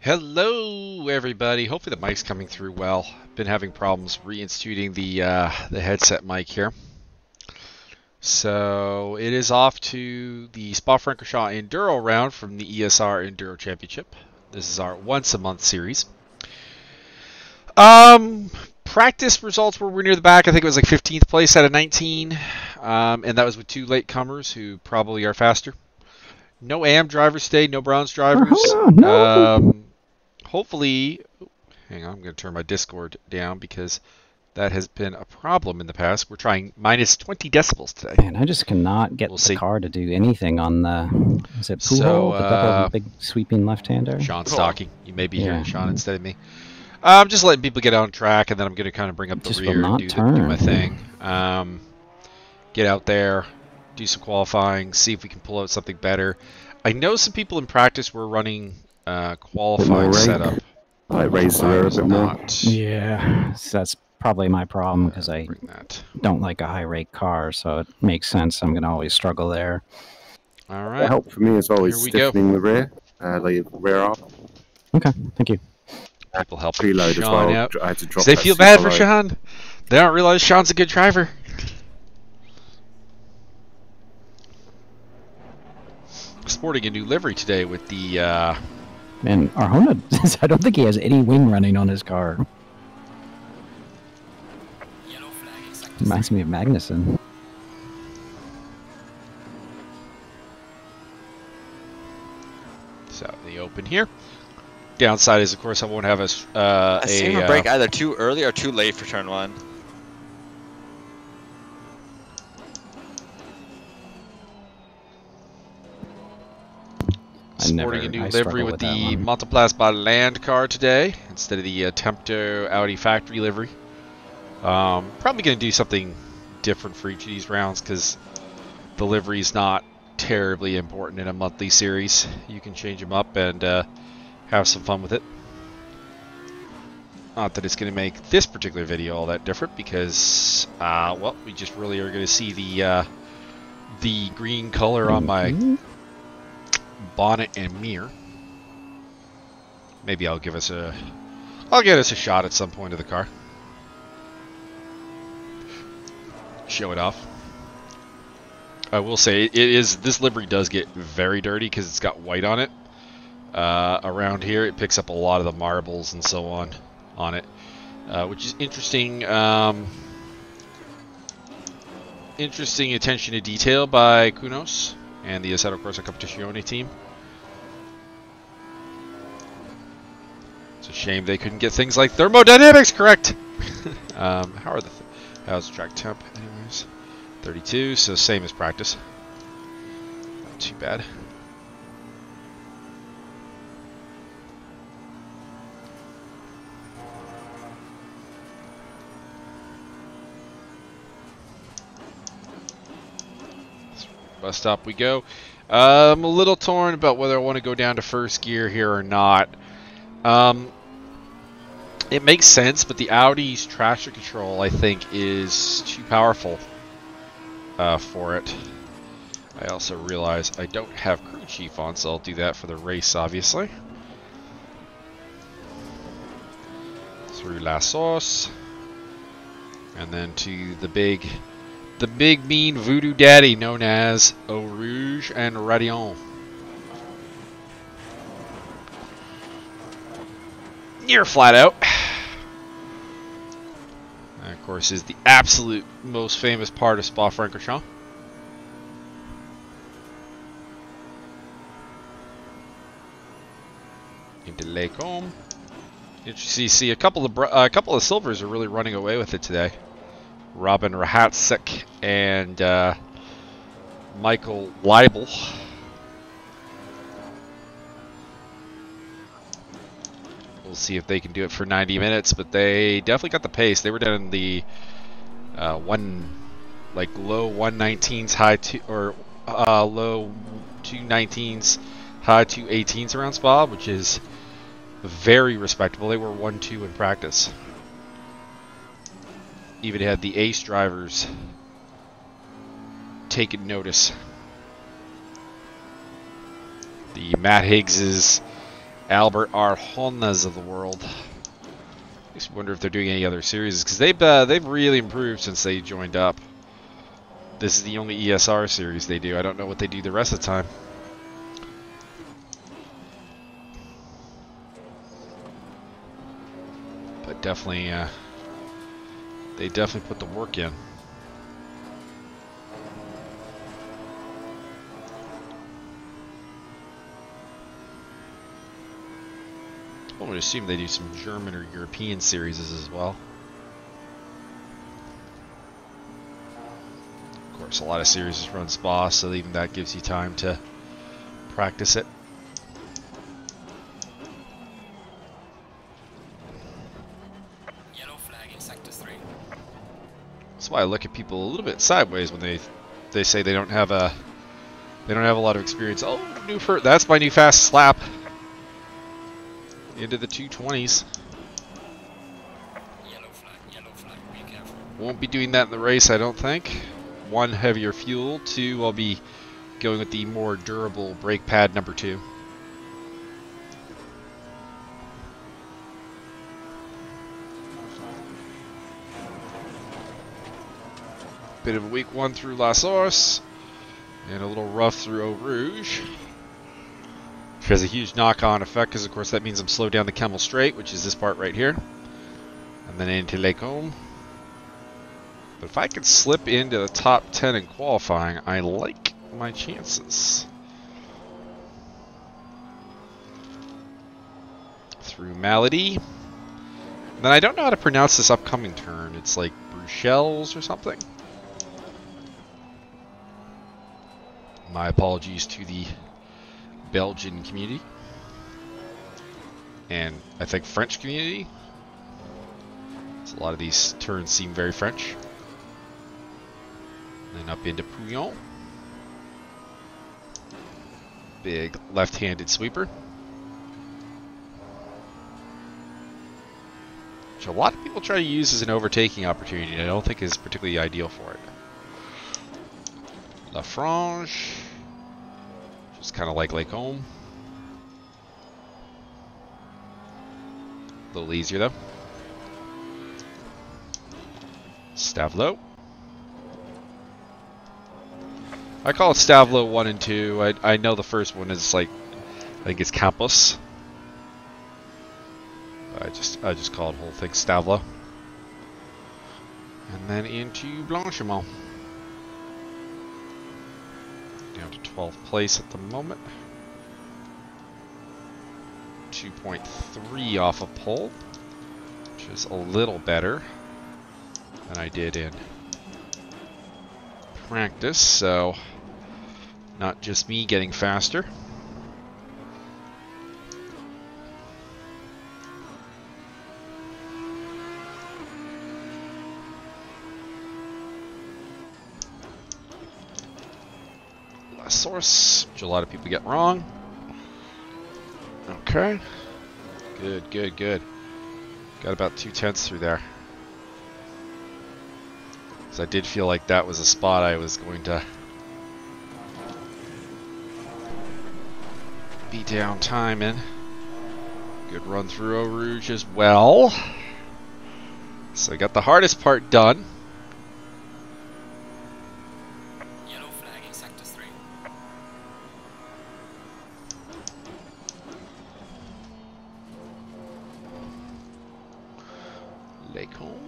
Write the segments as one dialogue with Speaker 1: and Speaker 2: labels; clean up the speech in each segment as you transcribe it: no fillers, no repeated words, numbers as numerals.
Speaker 1: Hello, everybody. Hopefully the mic's coming through well. Been having problems reinstituting the headset mic here. So it is off to the Spa Francorchamps Enduro round from the ESR Enduro Championship. This is our once-a-month series. Practice results were near the back. I think it was like 15th place out of 19, and that was with two latecomers who probably are faster. No AM drivers stayed, no bronze drivers. Hopefully, hang on, I'm going to turn my Discord down because that has been a problem in the past. We're trying minus 20 decibels today.
Speaker 2: Man, I just cannot get the car to do anything on the, is it Pouhon, the double big sweeping left-hander?
Speaker 1: Sean Stocking. You may be hearing Sean instead of me. Just letting people get on track, and then I'm going to kind of bring up the rear and do my thing. Get out there, do some qualifying, see if we can pull out something better. I know some people in practice were running qualifying setup.
Speaker 3: I raised the rear a bit more.
Speaker 2: Yeah, so that's probably my problem because I don't like a high rake car, so it makes sense. I'm going to always struggle there.
Speaker 1: All right.
Speaker 3: The help for me is always stiffening the rear, the rear arm.
Speaker 2: Okay, thank you.
Speaker 1: People help
Speaker 3: preload
Speaker 1: Sean
Speaker 3: as well.
Speaker 1: out.
Speaker 3: I had to drop
Speaker 1: they feel bad for Sean. They don't realize Sean's a good driver. Sporting a new livery today with the
Speaker 2: Man, Arjona, I don't think he has any wing running on his car. Reminds me of Magnussen.
Speaker 1: So the open here. Downside is, of course, I won't have a
Speaker 4: single brake either too early or too late for turn one.
Speaker 1: Sporting a new livery with the Monteplas by Land car today instead of the Tempto Audi factory livery. Probably going to do something different for each of these rounds because the livery is not terribly important in a monthly series. You can change them up and have some fun with it. Not that it's going to make this particular video all that different because, well, we just really are going to see the green color on my bonnet and mirror. Maybe I'll get us a shot at some point of the car. Show it off. I will say this livery does get very dirty because it's got white on it. Around here it picks up a lot of the marbles and so on it, which is interesting. Interesting attention to detail by Kunos and the Assetto Corsa Competizione team. It's a shame they couldn't get things like thermodynamics correct. How's the track temp anyways? 32, so same as practice. Not too bad. Bus stop we go. I'm a little torn about whether I want to go down to first gear here or not. It makes sense, but the Audi's traction control, I think, is too powerful for it. I also realize I don't have crew chief on, so I'll do that for the race, obviously. Through La Sauce. And then to the big mean voodoo daddy known as Eau Rouge and Radion. Near flat out. And of course is the absolute most famous part of Spa Francorchamps. Into Lacombe. Interesting to see a couple of silvers are really running away with it today. Robin Rahatsik and Michael Leibel. We'll see if they can do it for 90 minutes, but they definitely got the pace. They were down in the low 119s, low 219s, high 218s around Spa, which is very respectable. They were 1-2 in practice. Even had the ace drivers taking notice. The Matt Higgses Albert Arjonas of the world. Makes me wonder if they're doing any other series, because they've really improved since they joined up. This is the only ESR series they do. I don't know what they do the rest of the time. But definitely, they definitely put the work in. I would assume they do some German or European series as well. Of course, a lot of series run Spa, so even that gives you time to practice it.
Speaker 5: Yellow flag in sector 3.
Speaker 1: That's why I look at people a little bit sideways when they say they don't have a lot of experience. Oh, that's my new fast slap. Into the 220s.
Speaker 5: Yellow flag, be careful.
Speaker 1: Won't be doing that in the race, I don't think. 1, heavier fuel. 2, I'll be going with the more durable brake pad number 2. Bit of a weak one through La Source, and a little rough through Eau Rouge. Which has a huge knock-on effect, because of course that means I'm slowed down the Camel Straight, which is this part right here, and then into Les Combes. But if I could slip into the top 10 in qualifying, I like my chances. Through Malady. Then I don't know how to pronounce this upcoming turn. It's like Bruxelles or something. My apologies to the Belgian community. And I think French community. So a lot of these turns seem very French. Then up into Pouhon. Big left-handed sweeper. Which a lot of people try to use as an overtaking opportunity, and I don't think is particularly ideal for it. La Frange. Just kind of like Les Combes. A little easier though. Stavelot. I call it Stavelot 1 and 2. I know the first one is like, I think it's Campus. I just call it the whole thing Stavelot. And then into Blanchimont. Down to 12th place at the moment. 2.3 off of pole, which is a little better than I did in practice, so not just me getting faster. Last source, which a lot of people get wrong. Okay. Good, good, good. Got about 2/10 through there. So I did feel like that was a spot I was going to be down time in. Good run through Eau Rouge as well. So I got the hardest part done.
Speaker 5: Yellow flag in sector 3.
Speaker 1: Les Combes.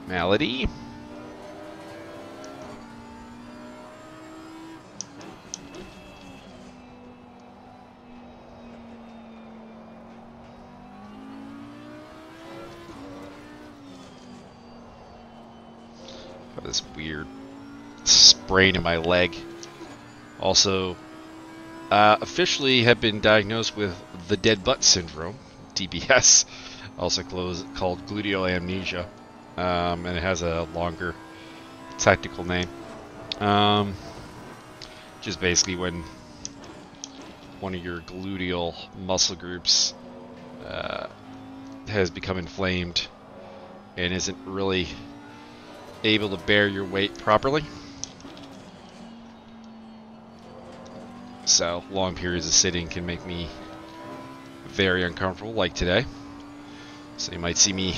Speaker 1: Malady. Got this weird sprain in my leg. Also, officially have been diagnosed with the dead butt syndrome, DBS, also called gluteal amnesia. And it has a longer technical name. Just basically when one of your gluteal muscle groups has become inflamed and isn't really able to bear your weight properly. so long periods of sitting can make me very uncomfortable, like today. So you might see me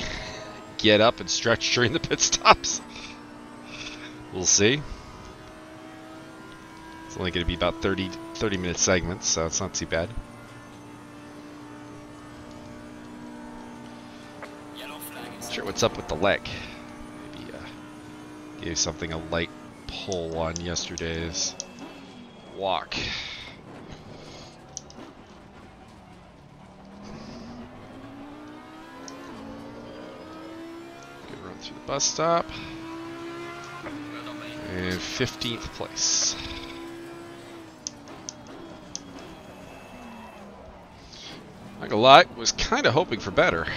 Speaker 1: get up and stretch during the pit stops. We'll see. It's only going to be about 30-minute segments, so it's not too bad. Not sure what's up with the leg. Maybe gave something a light pull on yesterday's walk. Good run through the bus stop. And 15th place. Not gonna lie, was kind of hoping for better.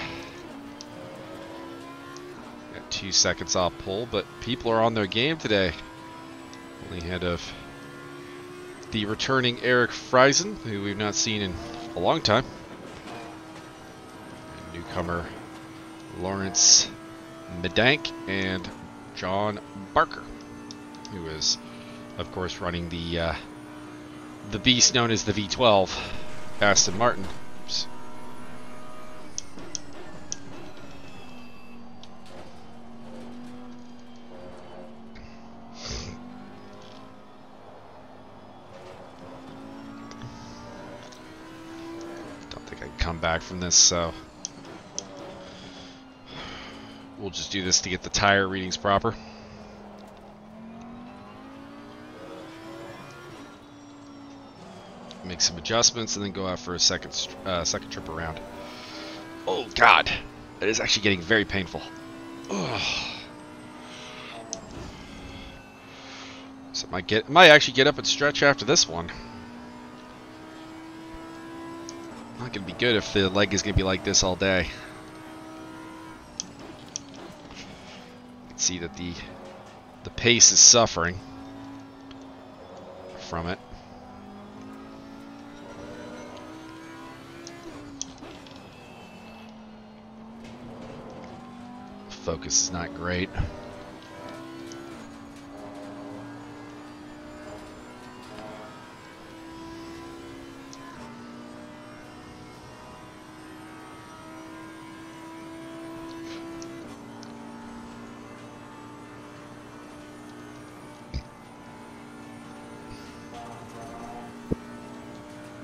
Speaker 1: Got 2 seconds off pole, but people are on their game today. Only ahead of the returning Eric Friesen, who we've not seen in a long time. And newcomer Lawrence Medank and John Barker, who is, of course, running the beast known as the V12, Aston Martin. Oops. Don't think I can come back from this, so we'll just do this to get the tire readings proper. Make some adjustments and then go out for a second trip around. Oh God, that is actually getting very painful. Ugh. So might actually get up and stretch after this one. Not gonna be good if the leg is gonna be like this all day. You can see that the pace is suffering from it. Focus is not great.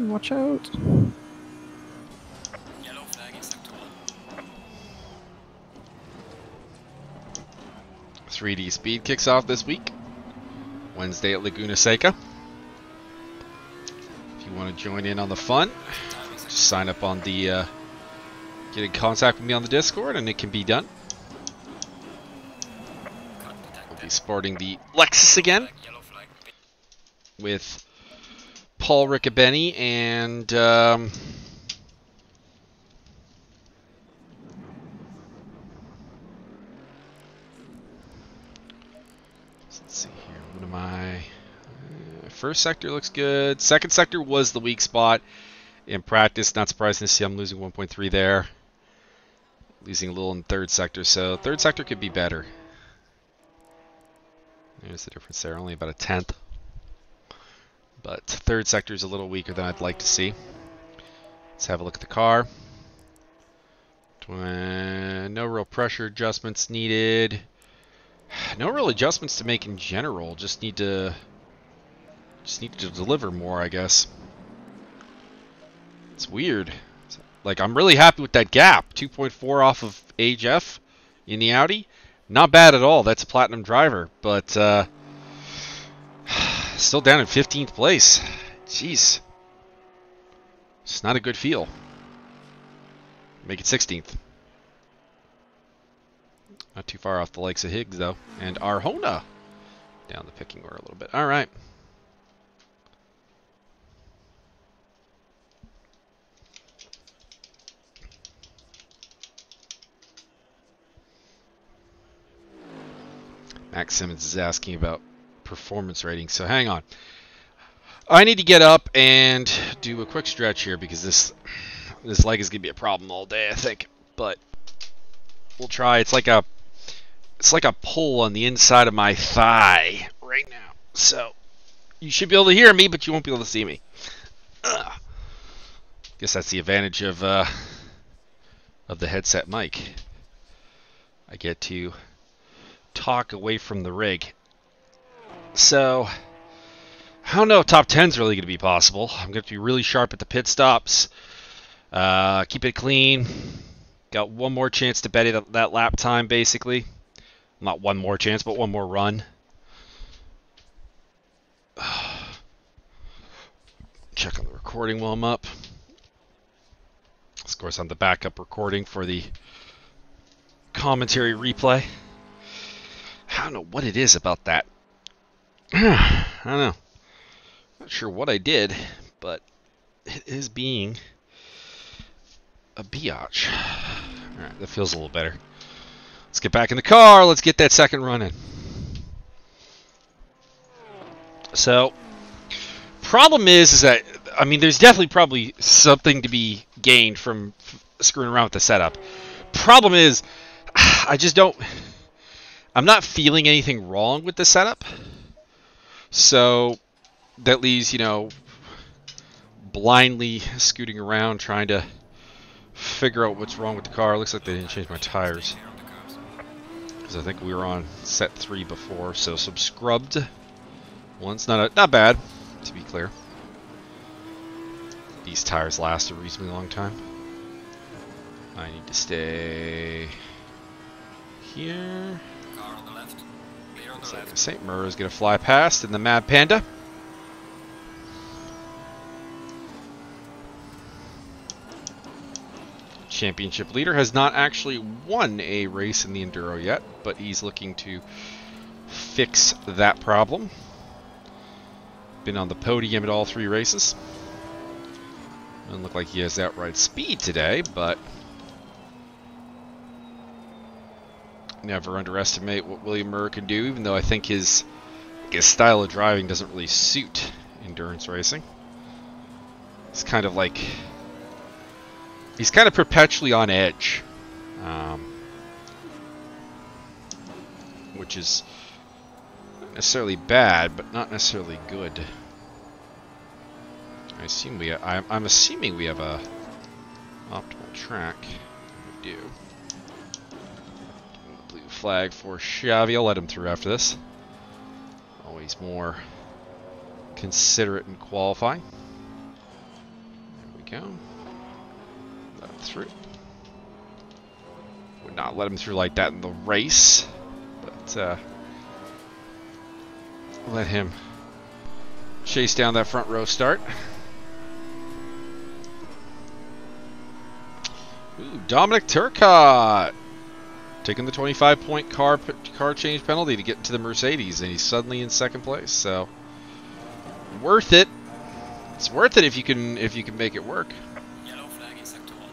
Speaker 2: Watch out.
Speaker 1: 3D Speed kicks off this week, Wednesday at Laguna Seca. If you want to join in on the fun, just sign up on the, get in contact with me on the Discord and it can be done. We'll be sporting the Lexus again with Paul Riccobeni and first sector looks good. Second sector was the weak spot in practice. Not surprising to see I'm losing 1.3 there. Losing a little in third sector, so third sector could be better. There's the difference there, only about a tenth. But third sector is a little weaker than I'd like to see. Let's have a look at the car. No real pressure adjustments needed. No real adjustments to make in general. Just need to deliver more, I guess. It's weird. Like, I'm really happy with that gap. 2.4 off of HF in the Audi. Not bad at all. That's a platinum driver. But still down in 15th place. Jeez. It's not a good feel. Make it 16th. Not too far off the likes of Higgs, though. And Arjona down the picking order a little bit. All right. Max Simmons is asking about performance rating, so hang on. I need to get up and do a quick stretch here because this leg is gonna be a problem all day, I think. But we'll try. It's like a pull on the inside of my thigh right now. So you should be able to hear me, but you won't be able to see me. Guess that's the advantage of the headset mic. I get to talk away from the rig. So, I don't know if top 10's really going to be possible. I'm going to be really sharp at the pit stops. Keep it clean. Got one more chance to bet that lap time, basically. Not one more chance, but one more run. Check on the recording while I'm up. Of course, on the backup recording for the commentary replay. I don't know what it is about that. I don't know. Not sure what I did, but it is being a biatch. Alright, that feels a little better. Let's get back in the car. Let's get that second run in. So, problem is that, I mean, there's definitely probably something to be gained from screwing around with the setup. Problem is, I just don't, I'm not feeling anything wrong with the setup. So, that leaves, you know, blindly scooting around trying to figure out what's wrong with the car. Looks like they didn't change my tires, because I think we were on set 3 before, so some scrubbed ones. Not bad, to be clear. These tires last a reasonably long time. I need to stay here.
Speaker 5: Car on the left. Clear on the
Speaker 1: So
Speaker 5: left.
Speaker 1: St. Murr is going to fly past in the Mad Panda. Championship leader has not actually won a race in the Enduro yet, but he's looking to fix that problem. Been on the podium at all 3 races. Doesn't look like he has outright speed today, but never underestimate what William Murr can do, even though I think his style of driving doesn't really suit endurance racing. It's kind of like, he's kind of perpetually on edge, which is not necessarily bad, but not necessarily good. I'm assuming we have a optimal track. We do. Blue flag for Xavi. I'll let him through after this. Always more considerate in qualifying. There we go. Let him through. Would not let him through like that in the race, but let him chase down that front row start. Ooh, Dominic Turcotte taking the 25-point car change penalty to get into the Mercedes, and he's suddenly in second place. So worth it. It's worth it if you can make it work.
Speaker 5: Yellow flag in sector 1.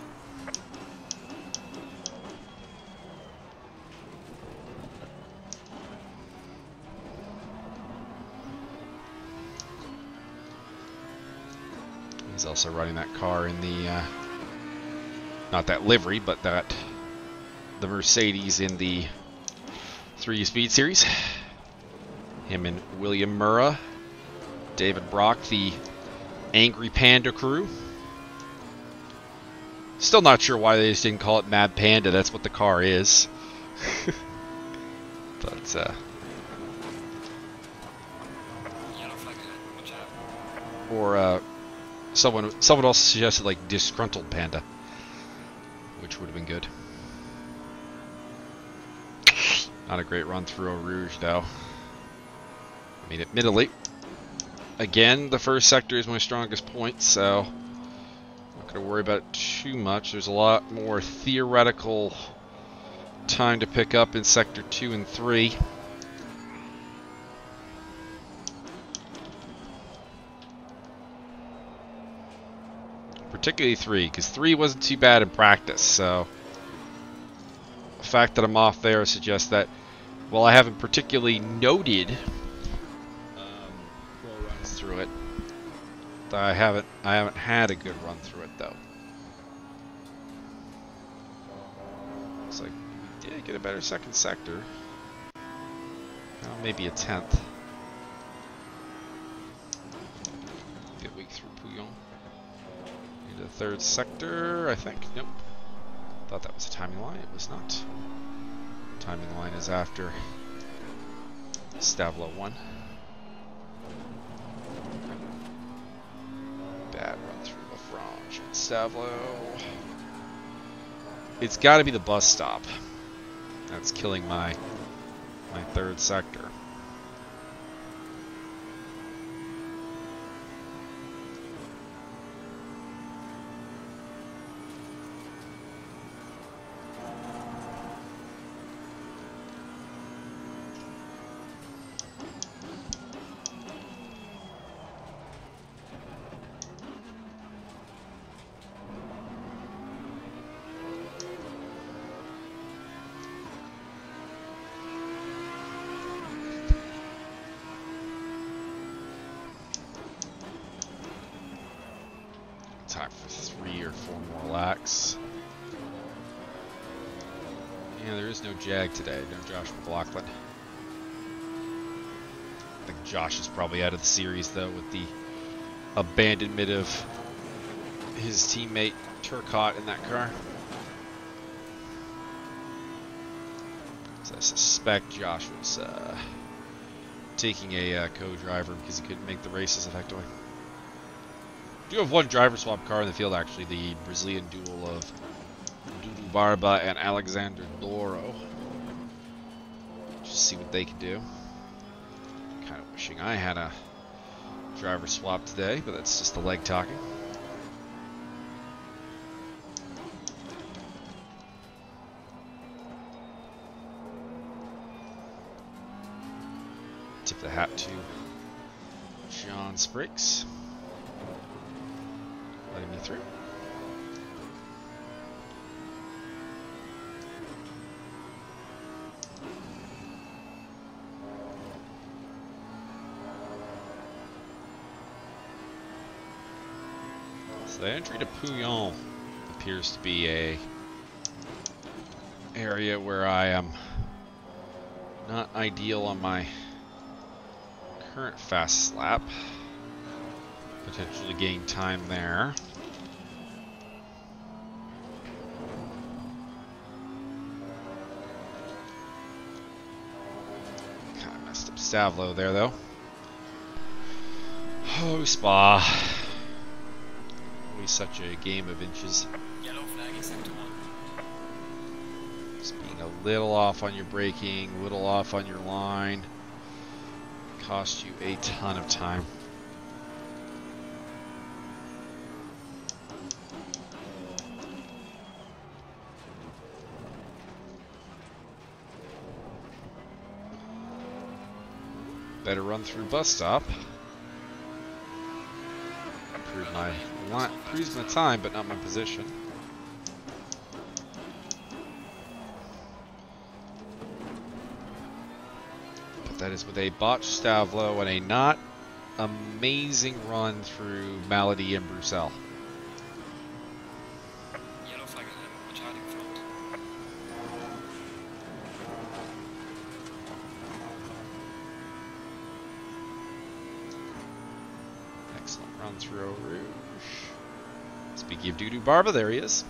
Speaker 1: He's also running that car in the not that livery, but the Mercedes in the 3 Speed Series. Him and William Murr, David Brock, the Angry Panda crew. Still not sure why they just didn't call it Mad Panda. That's what the car is. But
Speaker 5: Yellow flag ahead. Watch out.
Speaker 1: or someone else suggested like Disgruntled Panda, which would have been good. Not a great run through Eau Rouge, though. I mean, admittedly, again, the first sector is my strongest point, so I'm not going to worry about it too much. There's a lot more theoretical time to pick up in sector 2 and 3. Particularly 3, because 3 wasn't too bad in practice, so the fact that I'm off there suggests that, while I haven't particularly noted pro runs through it, I haven't had a good run through it though. Looks like we did get a better second sector. Well, maybe a 10th. Get weak through Pouhon. third sector, I think. Nope. Thought that was a timing line. It was not. Timing line is after Stavelot 1. Bad run through La Franche and Stavelot. It's got to be the bus stop. That's killing my third sector. Time for 3 or 4 more laps. Yeah, there is no Jag today. No Josh McLaughlin. I think Josh is probably out of the series though, with the abandonment of his teammate Turcotte in that car. So I suspect Josh was taking a co-driver because he couldn't make the races effectively. Do have one driver swap car in the field, actually, the Brazilian duel of Dudu Barba and Alexander Doro. Just see what they can do. Kind of wishing I had a driver swap today, but that's just the leg talking. Tip the hat to John Spriggs. Letting me through. So the entry to Pouhon appears to be a area where I am not ideal on my current fast lap. Potentially gain time there. Kind of messed up Stavelot there, though. Oh, Spa. Always such a game of inches.
Speaker 5: Yellow flag in sector 1.
Speaker 1: Just being a little off on your braking, a little off on your line. Cost you a ton of time. Better run through bus stop. Improves my time, but not my position. But that is with a botched Stavelot and a not amazing run through Malady and Bruxelles.
Speaker 5: Yellow flag ahead. Watch out in front.
Speaker 1: Excellent run through Eau Rouge. Speaking of Dudu Barba, there he is.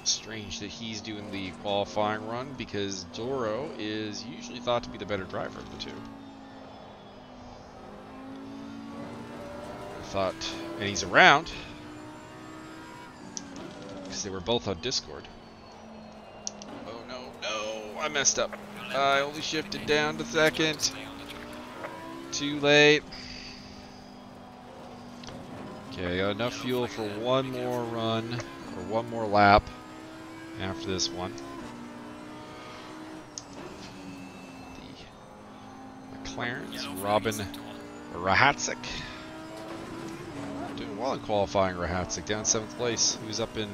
Speaker 1: Strange that he's doing the qualifying run because Doro is usually thought to be the better driver of the two. I thought, and he's around because they were both on Discord. Oh no, no, I messed up. I only shifted down to second. Too late. Okay, I got enough fuel for one more run, or one more lap after this one. The McLaren's Robin Rahatzik. Doing well in qualifying, Rahatzik, down 7th place. He was up in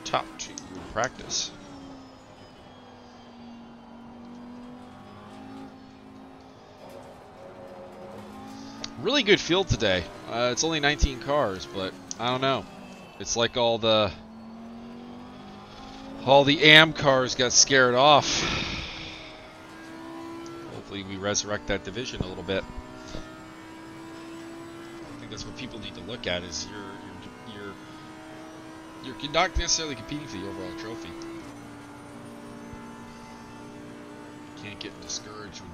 Speaker 1: top 2 in practice. Really good field today. It's only 19 cars, but I don't know. It's like all the AM cars got scared off. Hopefully hopefully we resurrect that division a little bit. I think that's what people need to look at, is you're not necessarily competing for the overall trophy. You can't get discouraged when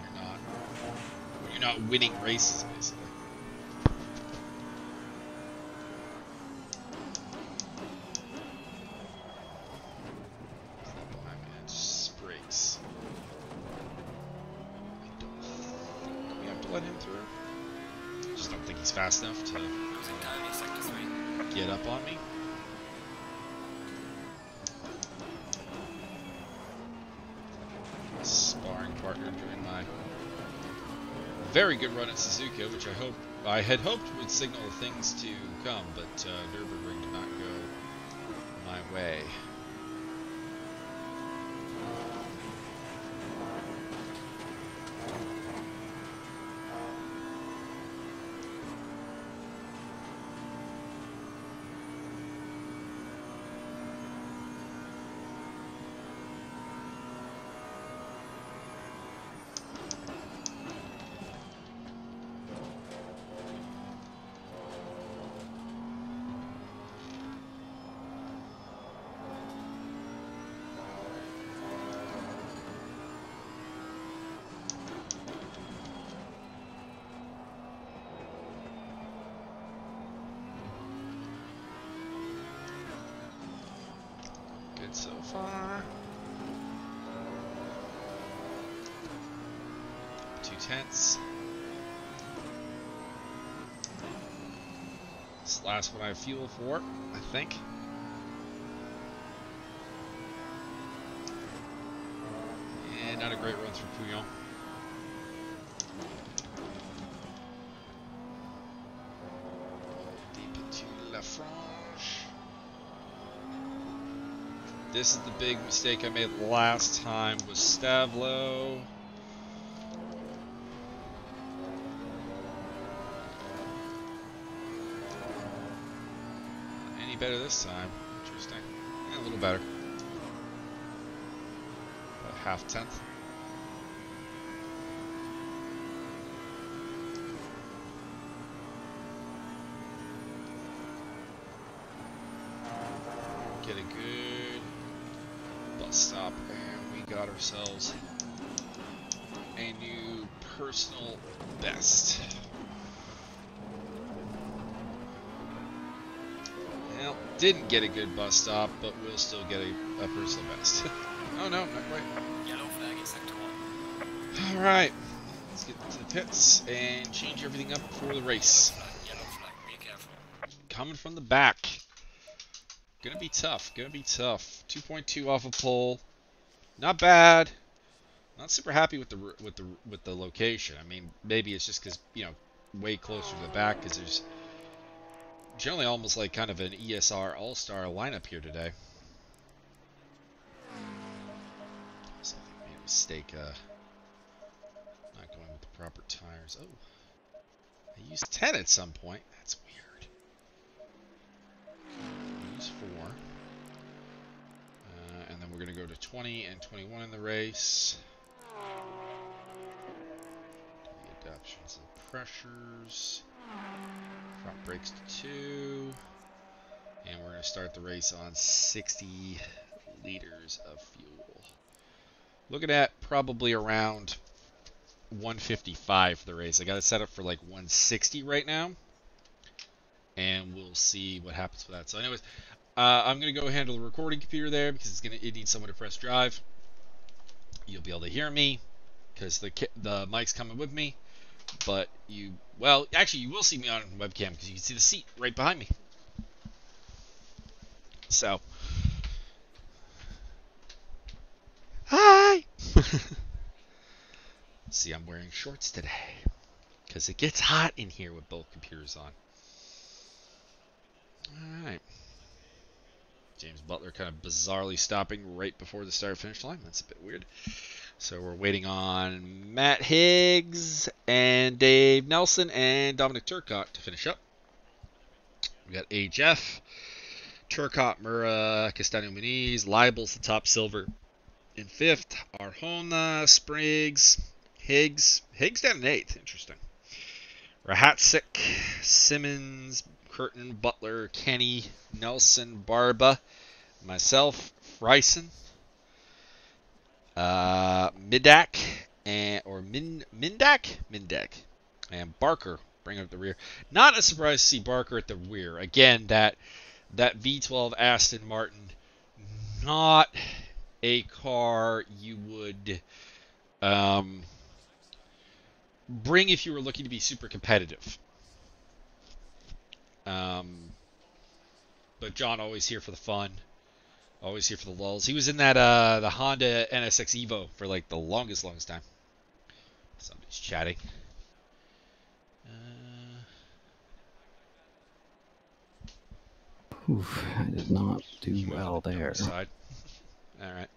Speaker 1: you're not winning races, basically. Let him through. Just don't think he's fast enough to get up on me. Sparring partner during my very good run at Suzuka, which I had hoped would signal things to come, but Nürburgring did not go my way. So far, 2/10. This last one I have fuel for, I think. And not a great run through Pouhon. Deep into La Franche. This is the big mistake I made last time, was Stavelot. Any better this time? Interesting. Yeah, a little better. About half tenth. Get a good bus stop, and we got ourselves a new personal best. Well, didn't get a good bus stop, but we'll still get a personal best. Oh no, not quite.
Speaker 5: Yellow flag in sector 1.
Speaker 1: Alright, let's get to the pits and change everything up for the race.
Speaker 5: Yellow flag, be careful.
Speaker 1: Coming from the back. Gonna be tough, 2.2 off of pole. Not bad. Not super happy with the location. I mean, maybe it's just because, you know, way closer to the back, because there's generally almost like kind of an ESR all-star lineup here today. So I think I made a mistake not going with the proper tires. Oh, I used 10 at some point. That's weird. Use 4. And then we're going to go to 20 and 21 in the race. The adaptions and pressures. Front brakes to 2. And we're going to start the race on 60 liters of fuel. Looking at probably around 155 for the race. I got it set up for like 160 right now. And we'll see what happens with that. So anyways, I'm going to go handle the recording computer there because it needs someone to press drive. You'll be able to hear me because the mic's coming with me. But well, actually you will see me on webcam because you can see the seat right behind me. So, hi! See, I'm wearing shorts today because it gets hot in here with both computers on. Alright. James Butler kind of bizarrely stopping right before the start-finish line. That's a bit weird. So we're waiting on Matt Higgs and Dave Nelson and Dominic Turcotte to finish up. We got HF, Turcotte, Mura, Castaño Muniz, Leibel's the top silver in 5th, Arjona, Spriggs, Higgs down in 8th. Interesting. Rahatsik, Simmons, Curtin, Butler, Kenny, Nelson, Barba, myself, Fryson, Mindak, and Barker bringing up the rear. Not a surprise to see Barker at the rear. Again, that V12 Aston Martin, not a car you would bring if you were looking to be super competitive. But John always here for the fun, always here for the lulls. He was in that the Honda NSX Evo for like the longest time. Somebody's chatting.
Speaker 2: Oof, I did not do well there.
Speaker 1: All right.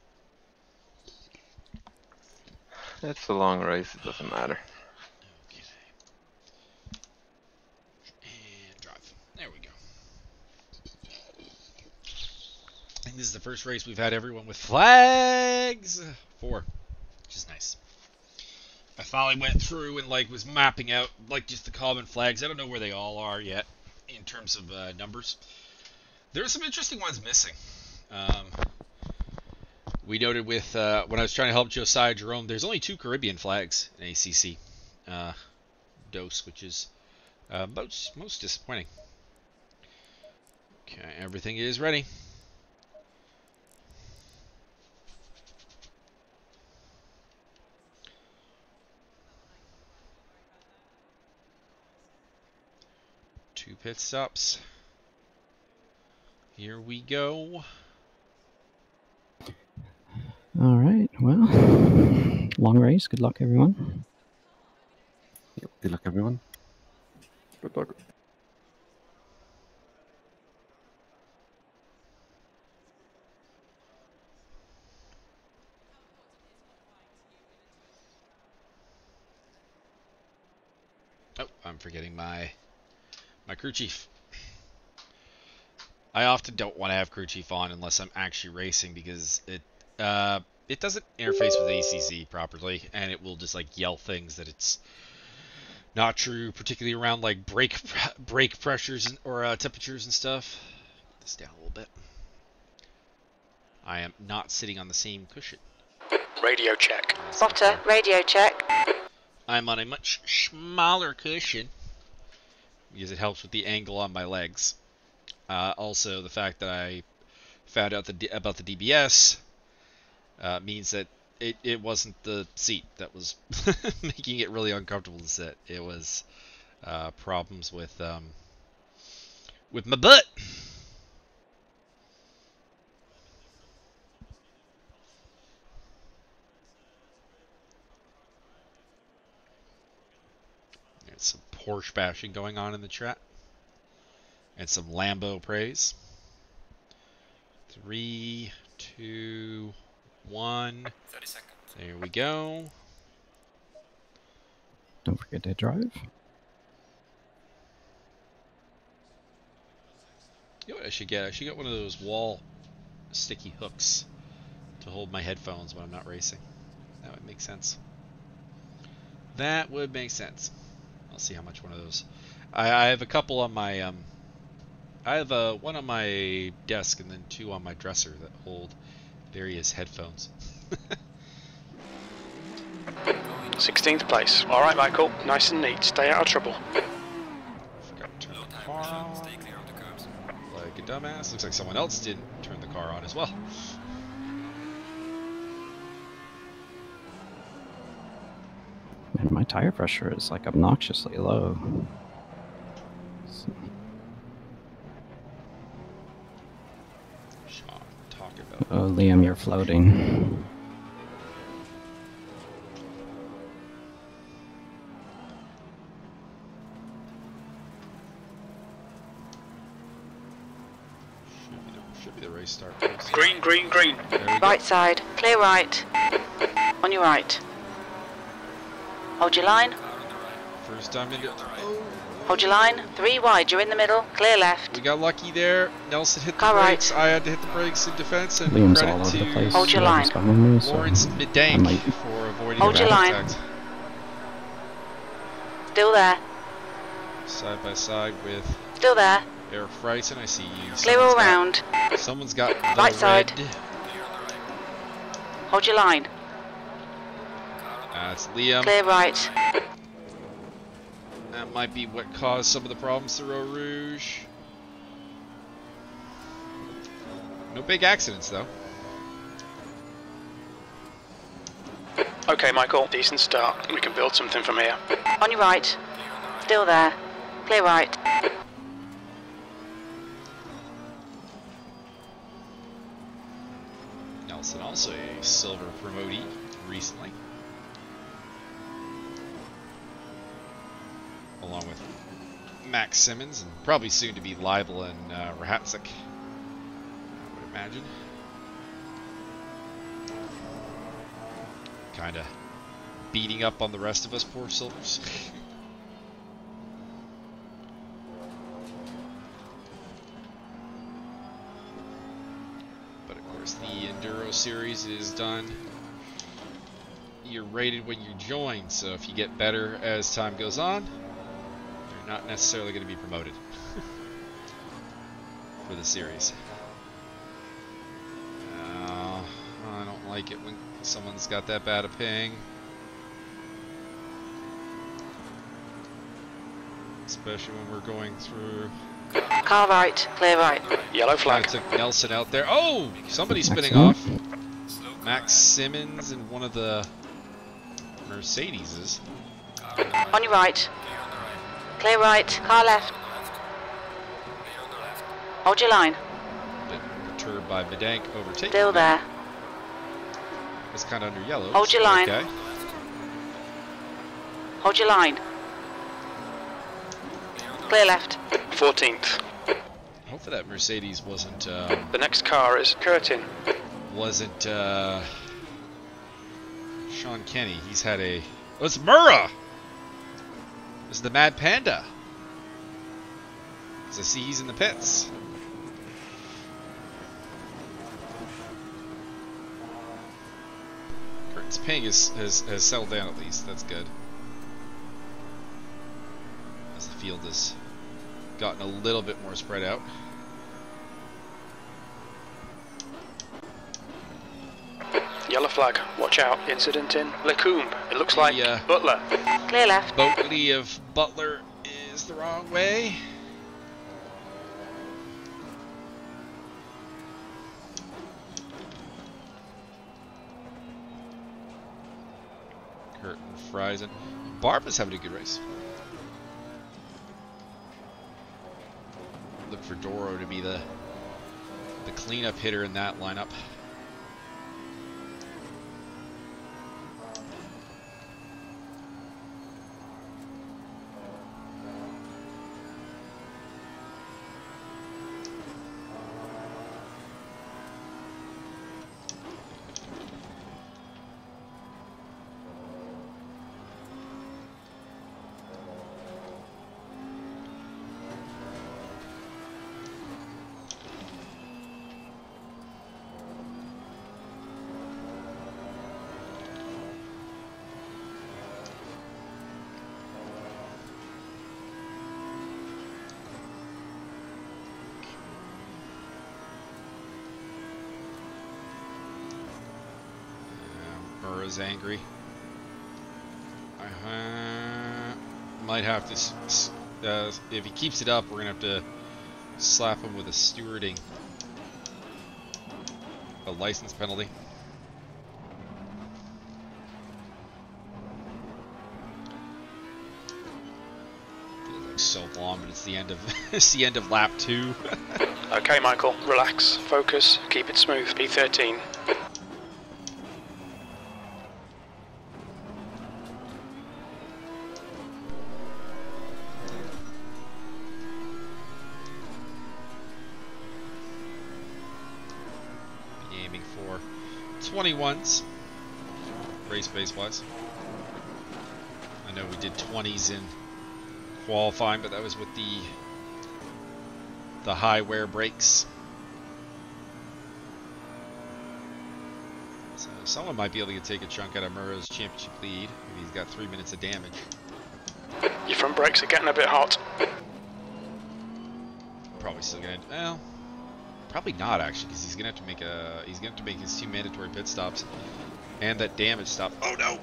Speaker 6: It's a long race. It doesn't matter.
Speaker 1: Okay. And drive. There we go. I think this is the first race we've had everyone with flags. 4, which is nice. I finally went through and like was mapping out like just the common flags. I don't know where they all are yet in terms of numbers. There are some interesting ones missing. We noted with when I was trying to help Josiah Jerome, there's only 2 Caribbean flags in ACC DOS, which is most disappointing. Okay, everything is ready. Two pit stops. Here we go.
Speaker 2: All right, well, long race. Good luck, everyone.
Speaker 3: Yep, good luck, everyone. Good luck.
Speaker 1: Oh, I'm forgetting my crew chief. I often don't want to have crew chief on unless I'm actually racing because it doesn't interface with ACC properly, and it will just like yell things that it's not true, particularly around like brake pressures or temperatures and stuff. Get this down a little bit. I am not sitting on the same cushion.
Speaker 5: Radio check.
Speaker 7: Spotter, radio check.
Speaker 1: I'm on a much smaller cushion because it helps with the angle on my legs. Also, the fact that I found out about the DBS means that it wasn't the seat that was making it really uncomfortable to sit. It was problems with my butt. There's some Porsche bashing going on in the chat. And some Lambo praise. 3, 2, 1.
Speaker 5: 30 seconds.
Speaker 1: There we go.
Speaker 2: Don't forget to drive.
Speaker 1: You know what I should get? I should get one of those wall sticky hooks to hold my headphones when I'm not racing. That would make sense. That would make sense. I'll see how much one of those. I have a couple on my I have one on my desk and then 2 on my dresser that hold various headphones.
Speaker 8: 16th place. All right, Michael. Nice and neat. Stay out of trouble.
Speaker 1: Forgot to turn the car on.
Speaker 5: Stay clear of the curbs.
Speaker 1: Like a dumbass. Looks like someone else didn't turn the car on as well.
Speaker 2: Man, my tire pressure is like obnoxiously low.
Speaker 1: Sean, talk about.
Speaker 2: Oh, Liam, you're floating.
Speaker 1: Should be the race start.
Speaker 8: Green, green, green.
Speaker 7: Right side. Clear right. On your right. Hold your line.
Speaker 1: First time into. Oh.
Speaker 7: Hold your line. 3 wide. You're in the middle. Clear left.
Speaker 1: We got lucky there. Nelson hit the
Speaker 7: Car
Speaker 1: brakes.
Speaker 7: right.
Speaker 1: I had to hit the brakes in defense. And
Speaker 2: Liam's all
Speaker 1: credit
Speaker 2: over the
Speaker 1: to
Speaker 2: place.
Speaker 7: Hold your line.
Speaker 2: Me, so
Speaker 1: Lawrence Midank for avoiding
Speaker 7: Hold your line.
Speaker 1: contact.
Speaker 7: Still there.
Speaker 1: Side by side with
Speaker 7: Still there.
Speaker 1: Eric Freisen. I see you.
Speaker 7: Clear all round.
Speaker 1: Someone's got the
Speaker 7: Right side.
Speaker 1: red.
Speaker 7: Hold your line.
Speaker 1: That's Liam.
Speaker 7: Clear right.
Speaker 1: That might be what caused some of the problems through Eau Rouge. No big accidents though.
Speaker 8: Okay, Michael, decent start. We can build something from here.
Speaker 7: On your right. Still there. Clear right.
Speaker 1: Nelson also a silver promotee recently. Along with Max Simmons and probably soon to be Leibel and Rahatzik, I would imagine. Kind of beating up on the rest of us poor silvers. But of course the Enduro series is done. You're rated when you join, so if you get better as time goes on, you're not necessarily going to be promoted for the series. I don't like it when someone's got that bad a ping. Especially when we're going through.
Speaker 7: Car right, clear right.
Speaker 8: Yellow flag.
Speaker 1: I took Nelson out there. Oh! Somebody's spinning off. Max Simmons and one of the Mercedeses.
Speaker 7: On your right. Clear right. Car left. Hold your line.
Speaker 1: Bit perturbed by Bedank overtaking.
Speaker 7: Still there.
Speaker 1: It's kind of under yellow.
Speaker 7: Hold your line.
Speaker 1: Okay.
Speaker 7: Hold your line. Clear left.
Speaker 8: 14th.
Speaker 1: Hopefully that Mercedes wasn't
Speaker 8: The next car is Curtin.
Speaker 1: Sean Kenny. He's had a. Oh, it's Murrah. It's the Mad Panda. Because I see he's in the pits. Curtin's ping has settled down at least. That's good. As the field has gotten a little bit more spread out.
Speaker 8: Yellow flag. Watch out. Incident in Lecombe. It looks like Butler.
Speaker 7: Clear left.
Speaker 1: Boatley of Butler is the wrong way. Curtin, Friesen. Barba's having a good race. Look for Doro to be the cleanup hitter in that lineup. Is angry. Might have to, if he keeps it up, we're gonna have to slap him with a license penalty. Feels like so long, but it's the end of it's the end of lap 2.
Speaker 8: Okay, Michael. Relax. Focus. Keep it smooth. P13.
Speaker 1: Aiming for 21s, race base wise. I know we did 20s in qualifying, but that was with the high wear brakes. So someone might be able to take a chunk out of Murrah's championship lead. Maybe he's got 3 minutes of damage.
Speaker 8: Your front brakes are getting a bit hot.
Speaker 1: Probably still gonna. Well, probably not actually, because he's gonna have to make his 2 mandatory pit stops and that damage stop. Oh no!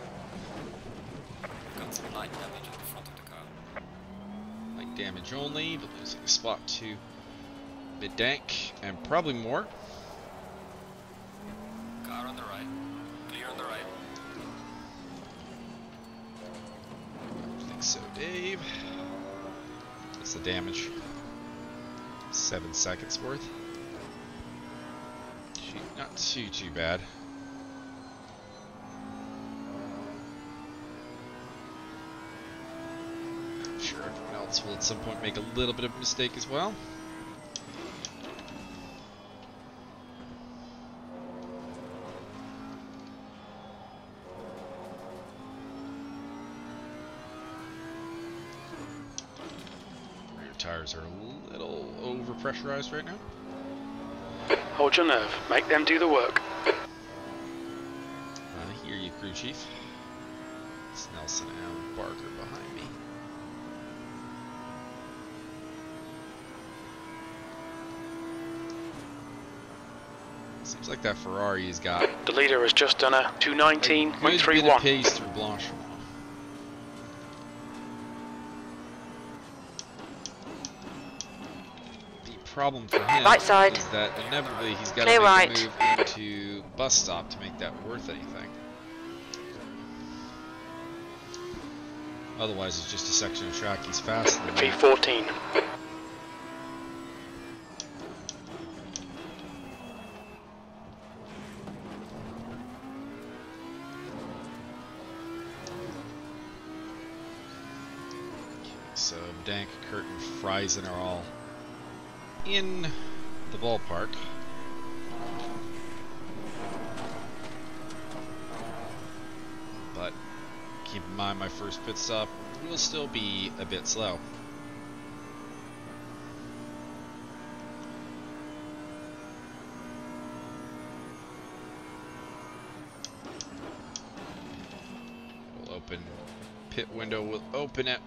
Speaker 5: Got some light damage on the front of the car.
Speaker 1: Light damage only, but losing a spot to mid-dank and probably more.
Speaker 5: Car on the right. Clear on the right.
Speaker 1: I think so, Dave. What's the damage? 7 seconds worth. Not too bad. I'm sure everyone else will at some point make a little bit of a mistake as well. Rear tires are a little over pressurized right now.
Speaker 8: Hold your nerve. Make them do the work.
Speaker 1: I hear you, crew chief. It's Nelson and Barker behind me. Seems like that Ferrari has got
Speaker 8: The leader has just done a
Speaker 1: a good bit of
Speaker 8: 219.31.
Speaker 1: pace through Blanchimont. The problem for him
Speaker 7: Right side.
Speaker 1: is that inevitably he's got to
Speaker 7: Clear
Speaker 1: make
Speaker 7: right.
Speaker 1: a move into bus stop to make that worth anything. Otherwise, it's just a section of track he's faster than that.
Speaker 8: P14.
Speaker 1: So Dank, Kurt, and Friesen are all in the ballpark. But keep in mind my first pit stop will still be a bit slow. We'll open pit window. Will open at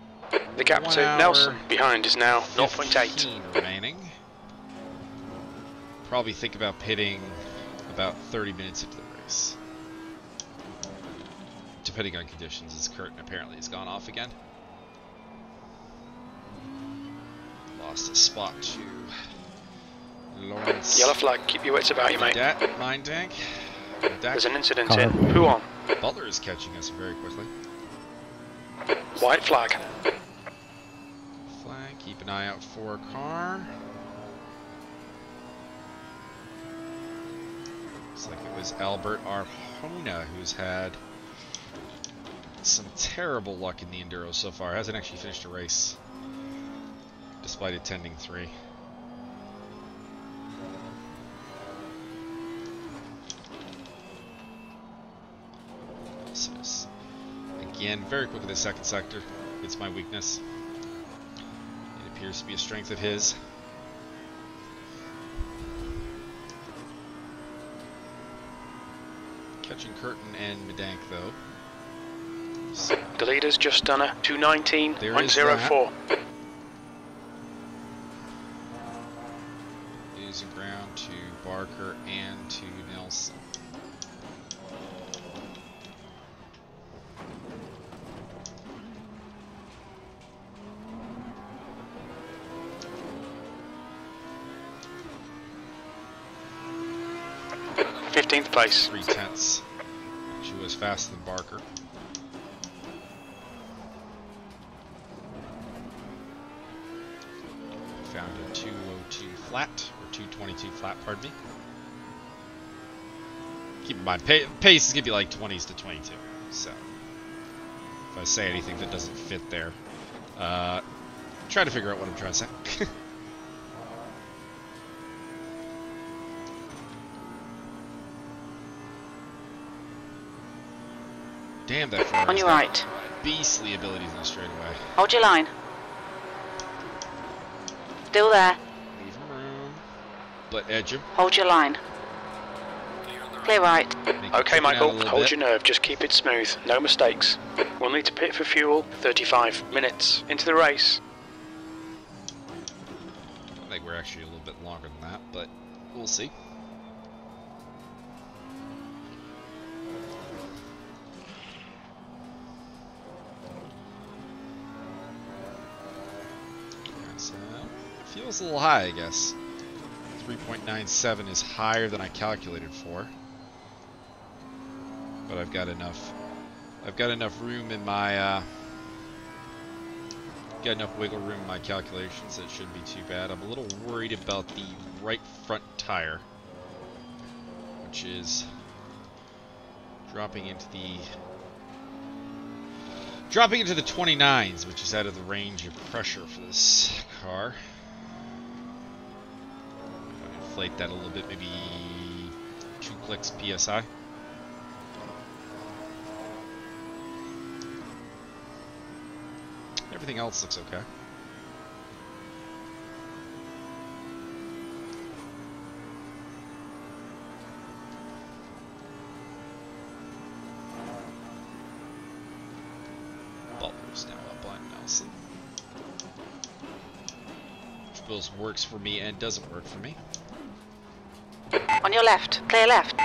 Speaker 8: The gap
Speaker 1: 1
Speaker 8: to
Speaker 1: hour,
Speaker 8: Nelson behind is now 0.8.
Speaker 1: 15 remaining. Probably think about pitting about 30 minutes into the race. Depending on conditions, as Curtin apparently has gone off again. Lost a spot to Lawrence.
Speaker 8: Yellow flag. Keep your wits about you, mate.
Speaker 1: Mine tank.
Speaker 8: There's an incident
Speaker 2: Car.
Speaker 8: in Pouhon.
Speaker 1: Butler is catching us very quickly.
Speaker 8: White flag.
Speaker 1: Flag. Keep an eye out for a car. Looks like it was Albert Arjona who's had some terrible luck in the Enduro so far. Hasn't actually finished a race, despite attending 3. So, again, very quick in the second sector. It's my weakness. It appears to be a strength of his. Catching Curtin and Medank, though. So,
Speaker 8: The leader's just done a
Speaker 1: There is
Speaker 8: 219.04.
Speaker 1: losing ground to Barker and to Nelson.
Speaker 8: th place.
Speaker 1: 3/10. She was faster than Barker. Found a 202 flat, or 222 flat, pardon me. Keep in mind, pace is going to be like 20s to 22, so if I say anything that doesn't fit there, try to figure out what I'm trying to say. Damn, that Ferrari's
Speaker 7: On your
Speaker 1: got
Speaker 7: right.
Speaker 1: beastly abilities in the straightaway.
Speaker 7: Hold your line. Still there.
Speaker 1: Leave him room, but edge him.
Speaker 7: Hold your line.
Speaker 5: Clear on the
Speaker 7: Clear right.
Speaker 8: Okay, Michael, hold your nerve, just keep it smooth, no mistakes. We'll need to pit for fuel, 35 minutes into the race.
Speaker 1: I think we're actually a little bit longer than that, but we'll see. So, fuel's a little high, I guess. 3.97 is higher than I calculated for. But I've got enough room in my got enough wiggle room in my calculations that it shouldn't be too bad. I'm a little worried about the right front tire, which is dropping into the 29s, which is out of the range of pressure for this car. I'll inflate that a little bit, maybe 2 clicks PSI. Everything else looks okay. Butler's now up on Nelson. Which both works for me and doesn't work for me.
Speaker 7: On your left. Clear left.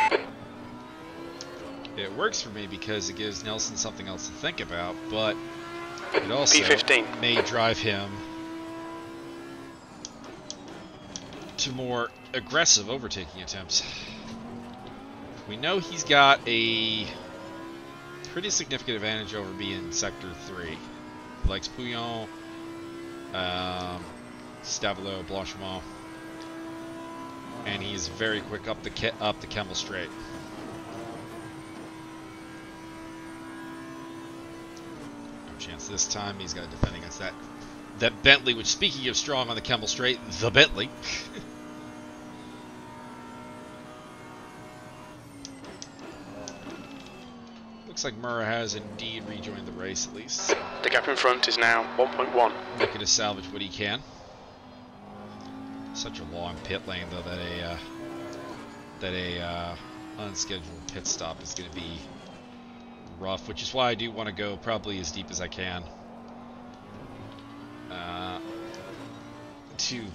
Speaker 1: It works for me because it gives Nelson something else to think about, but it also
Speaker 8: P15
Speaker 1: may drive him to more aggressive overtaking attempts. We know he's got a pretty significant advantage over me in Sector 3. He likes Pouhon, Stavelot, Blanchimont, and he's very quick up the Kemmel Straight. Chance this time. He's got to defend against that Bentley, which, speaking of strong on the Kemmel Straight, the Bentley. Looks like Murrah has indeed rejoined the race, at least.
Speaker 8: The gap in front is now 1.1.
Speaker 1: Looking to salvage what he can. Such a long pit lane, though, that a unscheduled pit stop is going to be rough, which is why I do want to go probably as deep as I can to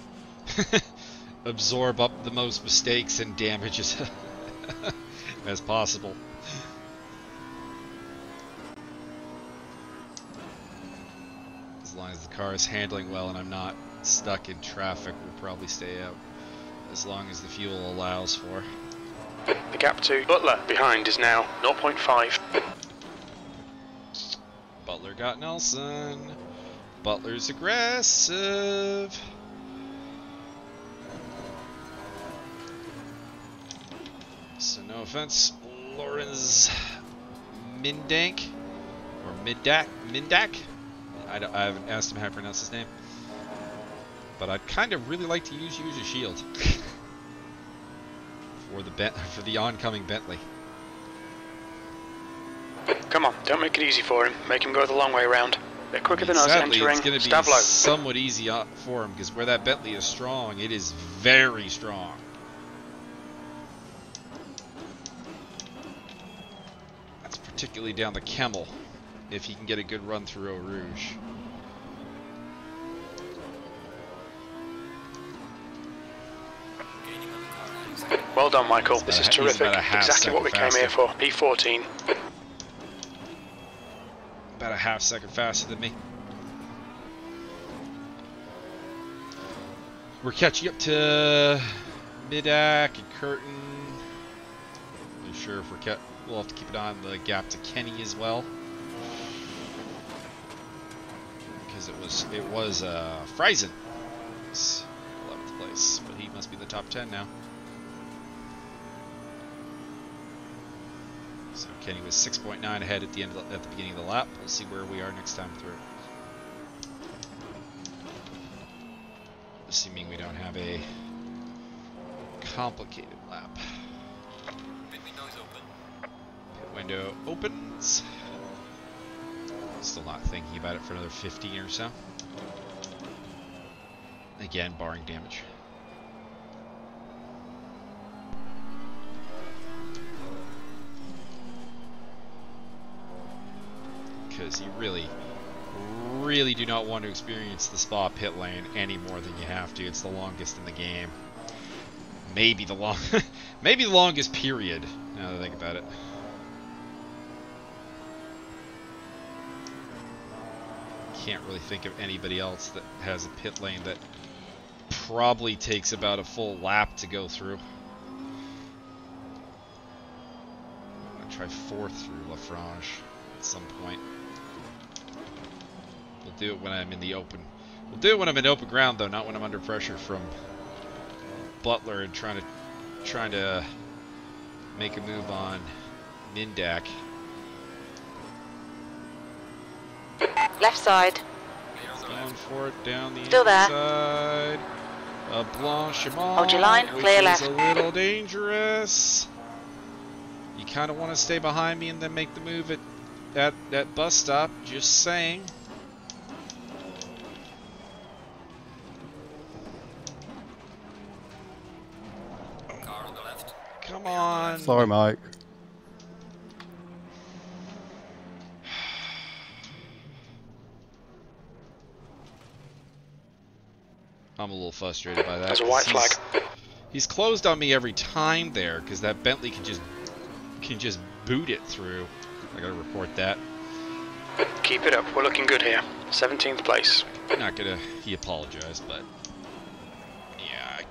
Speaker 1: absorb up the most mistakes and damages as possible. As long as the car is handling well and I'm not stuck in traffic, we'll probably stay out as long as the fuel allows for.
Speaker 8: The gap to Butler behind is now 0.5.
Speaker 1: Butler got Nelson. Butler's aggressive. So no offense, Lorenz Mindank or Mindak. I haven't asked him how to pronounce his name, but I'd kind of really like to use you as a shield for the oncoming Bentley.
Speaker 8: Come on, don't make it easy for him. Make him go the long way around. They're quicker than us entering
Speaker 1: it's going to be
Speaker 8: Stavelot.
Speaker 1: somewhat easy for him, because where that Bentley is strong, it is very strong. That's particularly down the Kemmel, if he can get a good run through Eau Rouge.
Speaker 8: Well done, Michael. This is terrific. Exactly what we came here for. P14.
Speaker 1: About a half second faster than me. We're catching up to Midak and Curtin. Not sure if we'll have to keep an eye on the gap to Kenny as well, because it was Friesen, 11th place, but he must be the top 10 now. So Kenny was 6.9 ahead at the beginning of the lap. We'll see where we are next time through. Assuming we don't have a complicated lap.
Speaker 5: Pit window is open.
Speaker 1: Pit window opens. Still not thinking about it for another 15 or so. Again, barring damage. because you really, really do not want to experience the Spa pit lane any more than you have to. It's the longest in the game. Maybe the maybe the longest period, now that I think about it. Can't really think of anybody else that has a pit lane that probably takes about a full lap to go through. I'm gonna try 4th through La Frange at some point. We'll do it when I'm in the open. We'll do it when I'm in open ground, though, not when I'm under pressure from Butler and trying to make a move on Mindak.
Speaker 7: Left side.
Speaker 1: Going for it down the
Speaker 7: Still
Speaker 1: inside. Blanchimont,
Speaker 7: Hold your line, clear
Speaker 1: which
Speaker 7: left.
Speaker 1: is a little dangerous. You kind of want to stay behind me and then make the move at that bus stop. Just saying.
Speaker 5: Car on the left.
Speaker 1: Come on.
Speaker 9: Sorry, Mike.
Speaker 1: I'm a little frustrated by that.
Speaker 8: There's a white flag.
Speaker 1: He's closed on me every time there because that Bentley can just boot it through. I gotta report that.
Speaker 8: Keep it up. We're looking good here. 17th place.
Speaker 1: Not gonna. He apologized, but yeah, I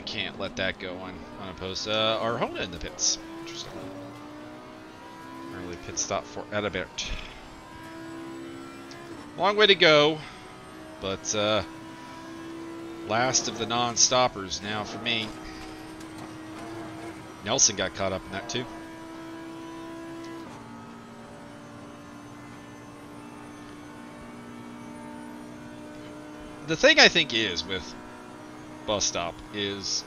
Speaker 1: can't let that go unopposed. Our Honda in the pits. Interesting. Early pit stop for Adalbert. Long way to go, but last of the non-stoppers now for me. Nelson got caught up in that too. The thing I think is with bus stop is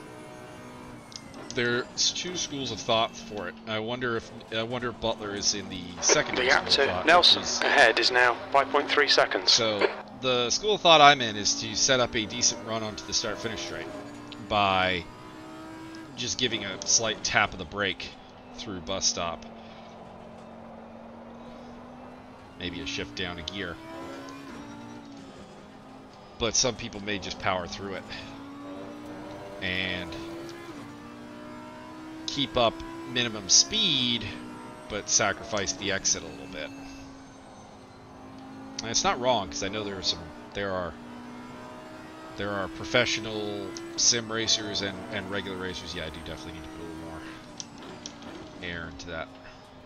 Speaker 1: there's 2 schools of thought for it. I wonder if Butler is in the second.
Speaker 8: The gap to Nelson ahead is now 5.3 seconds.
Speaker 1: So the school of thought I'm in is to set up a decent run onto the start-finish straight by just giving a slight tap of the brake through bus stop. Maybe a shift down a gear. But some people may just power through it and keep up minimum speed, but sacrifice the exit a little bit. And it's not wrong, because I know there are professional sim racers and regular racers. Yeah, I do definitely need to put a little more air into that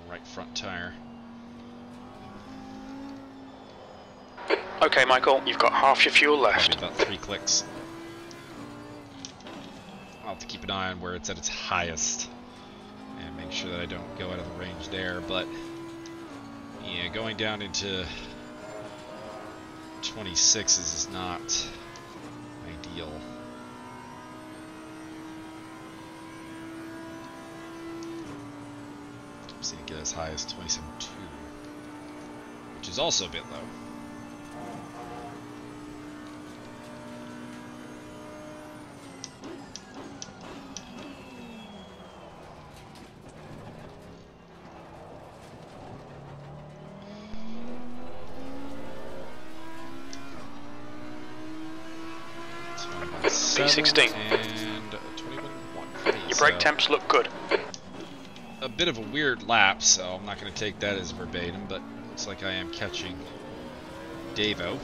Speaker 1: right front tire.
Speaker 8: Okay, Michael, you've got half your fuel left.
Speaker 1: Probably about 3 clicks. I'll have to keep an eye on where it's at its highest and make sure that I don't go out of the range there, but yeah, going down into 26s is not ideal. I'm seeing it get as high as 27.2, which is also a bit low.
Speaker 8: P16.
Speaker 1: And 21.1.
Speaker 8: Your brake temps look good.
Speaker 1: A bit of a weird lap, so I'm not going to take that as verbatim, but looks like I am catching Davo.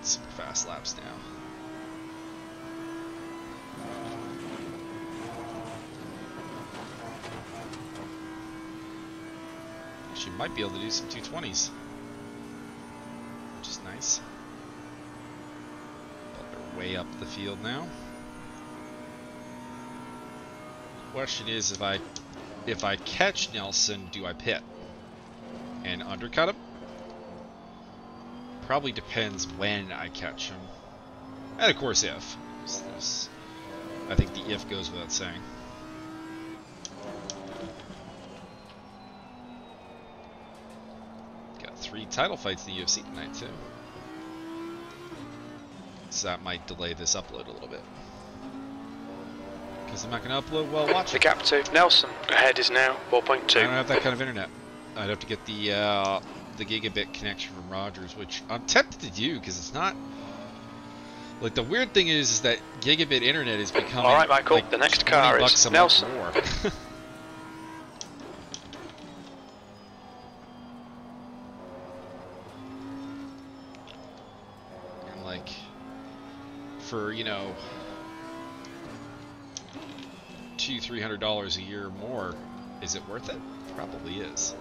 Speaker 1: Super fast laps now. She might be able to do some 220s. Which is nice. But they're way up the field now. The question is, if I catch Nelson, do I pit and undercut him? Probably depends when I catch him, and of course if. I think the if goes without saying. Got 3 title fights in the UFC tonight too, so that might delay this upload a little bit. Because I'm not going to upload while watching.
Speaker 8: The gap to Nelson ahead is now 4.2.
Speaker 1: I don't have that kind of internet. I'd have to get the gigabit connection from Rogers, which I'm tempted to do because it's not. Like, the weird thing is that gigabit internet is becoming.
Speaker 8: Alright, Michael,
Speaker 1: like
Speaker 8: the next car is Nelson.
Speaker 1: More. And, like, for, you know, $200-300 a year more, is it worth it? Probably is.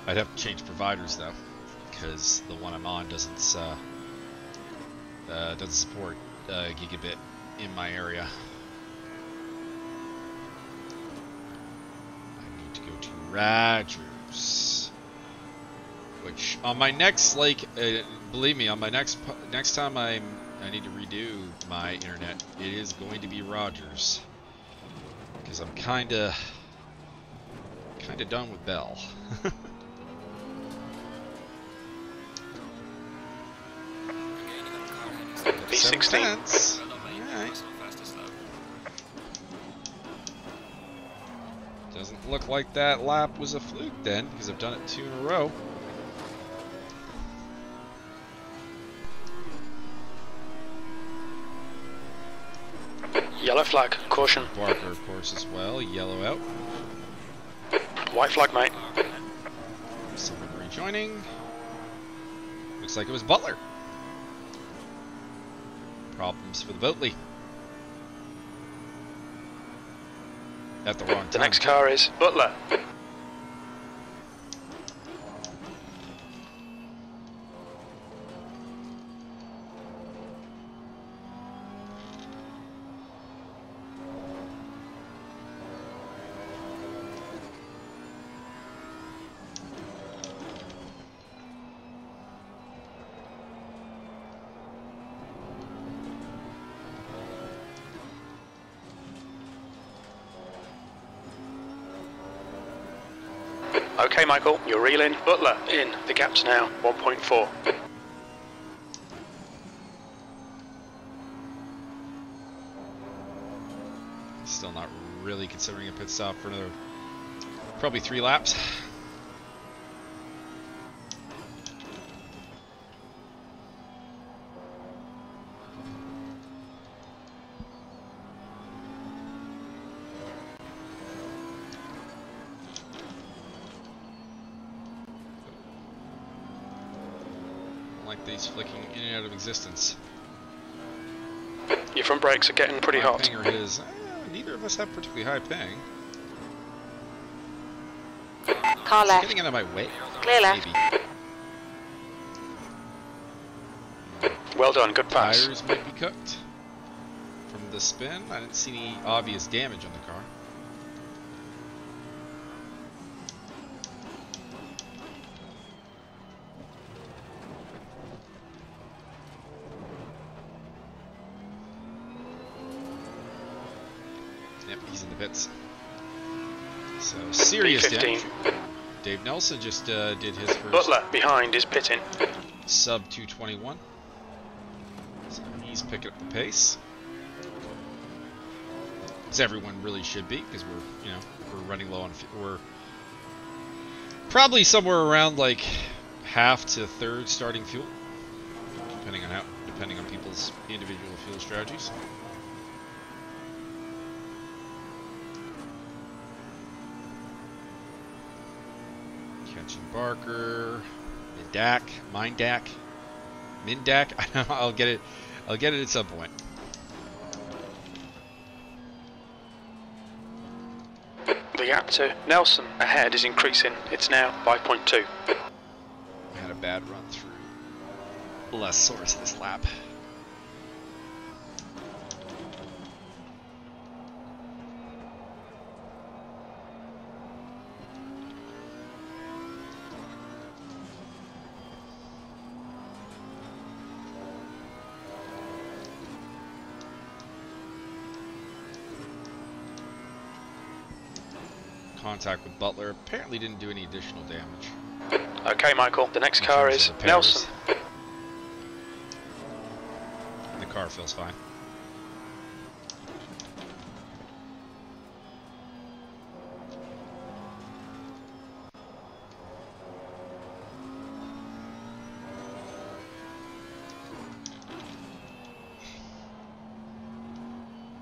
Speaker 1: I'd have to change providers though, because the one I'm on doesn't support gigabit in my area. I need to go to Rogers, which on my next, like, believe me, on my next time I need to redo my internet, it is going to be Rogers, because I'm kind of done with Bell.
Speaker 8: V16.
Speaker 1: Alright. Doesn't look like that lap was a fluke then, because I've done it 2 in a row.
Speaker 8: Yellow flag, caution.
Speaker 1: Barker, of course, as well. Yellow out.
Speaker 8: White flag, mate.
Speaker 1: Someone rejoining. Looks like it was Butler. Problems for the Votley. At the wrong time.
Speaker 8: The next car is Butler. Okay, Michael, you're reeling. Butler in. The gap's now 1.4.
Speaker 1: Still not really considering a pit stop for another, probably 3 laps. Like these flicking in and out of existence.
Speaker 8: Your front brakes are getting pretty
Speaker 1: My
Speaker 8: hot.
Speaker 1: ping or his. Neither of us have particularly high ping.
Speaker 7: Car left.
Speaker 1: Getting out of my way.
Speaker 7: Clear left.
Speaker 1: Maybe.
Speaker 8: Well done, good pass.
Speaker 1: Tires might be cooked from the spin. I didn't see any obvious damage on the car. Yep, he's in the pits. So serious
Speaker 8: B15.
Speaker 1: damage. Dave Nelson just did his first
Speaker 8: Butler behind is pitting.
Speaker 1: sub 221. So he's picking up the pace. As everyone really should be, because we're, you know, we're running low on we're probably somewhere around like half to third starting fuel, depending on people's individual fuel strategies. Catching Barker, Mindak, Mindak. I don't know. I'll get it at some point.
Speaker 8: The gap to Nelson ahead is increasing. It's now 5.2.
Speaker 1: I had a bad run through less source this lap. Contact with Butler apparently didn't do any additional damage.
Speaker 8: Okay, Michael, the next car is Nelson.
Speaker 1: The car feels fine.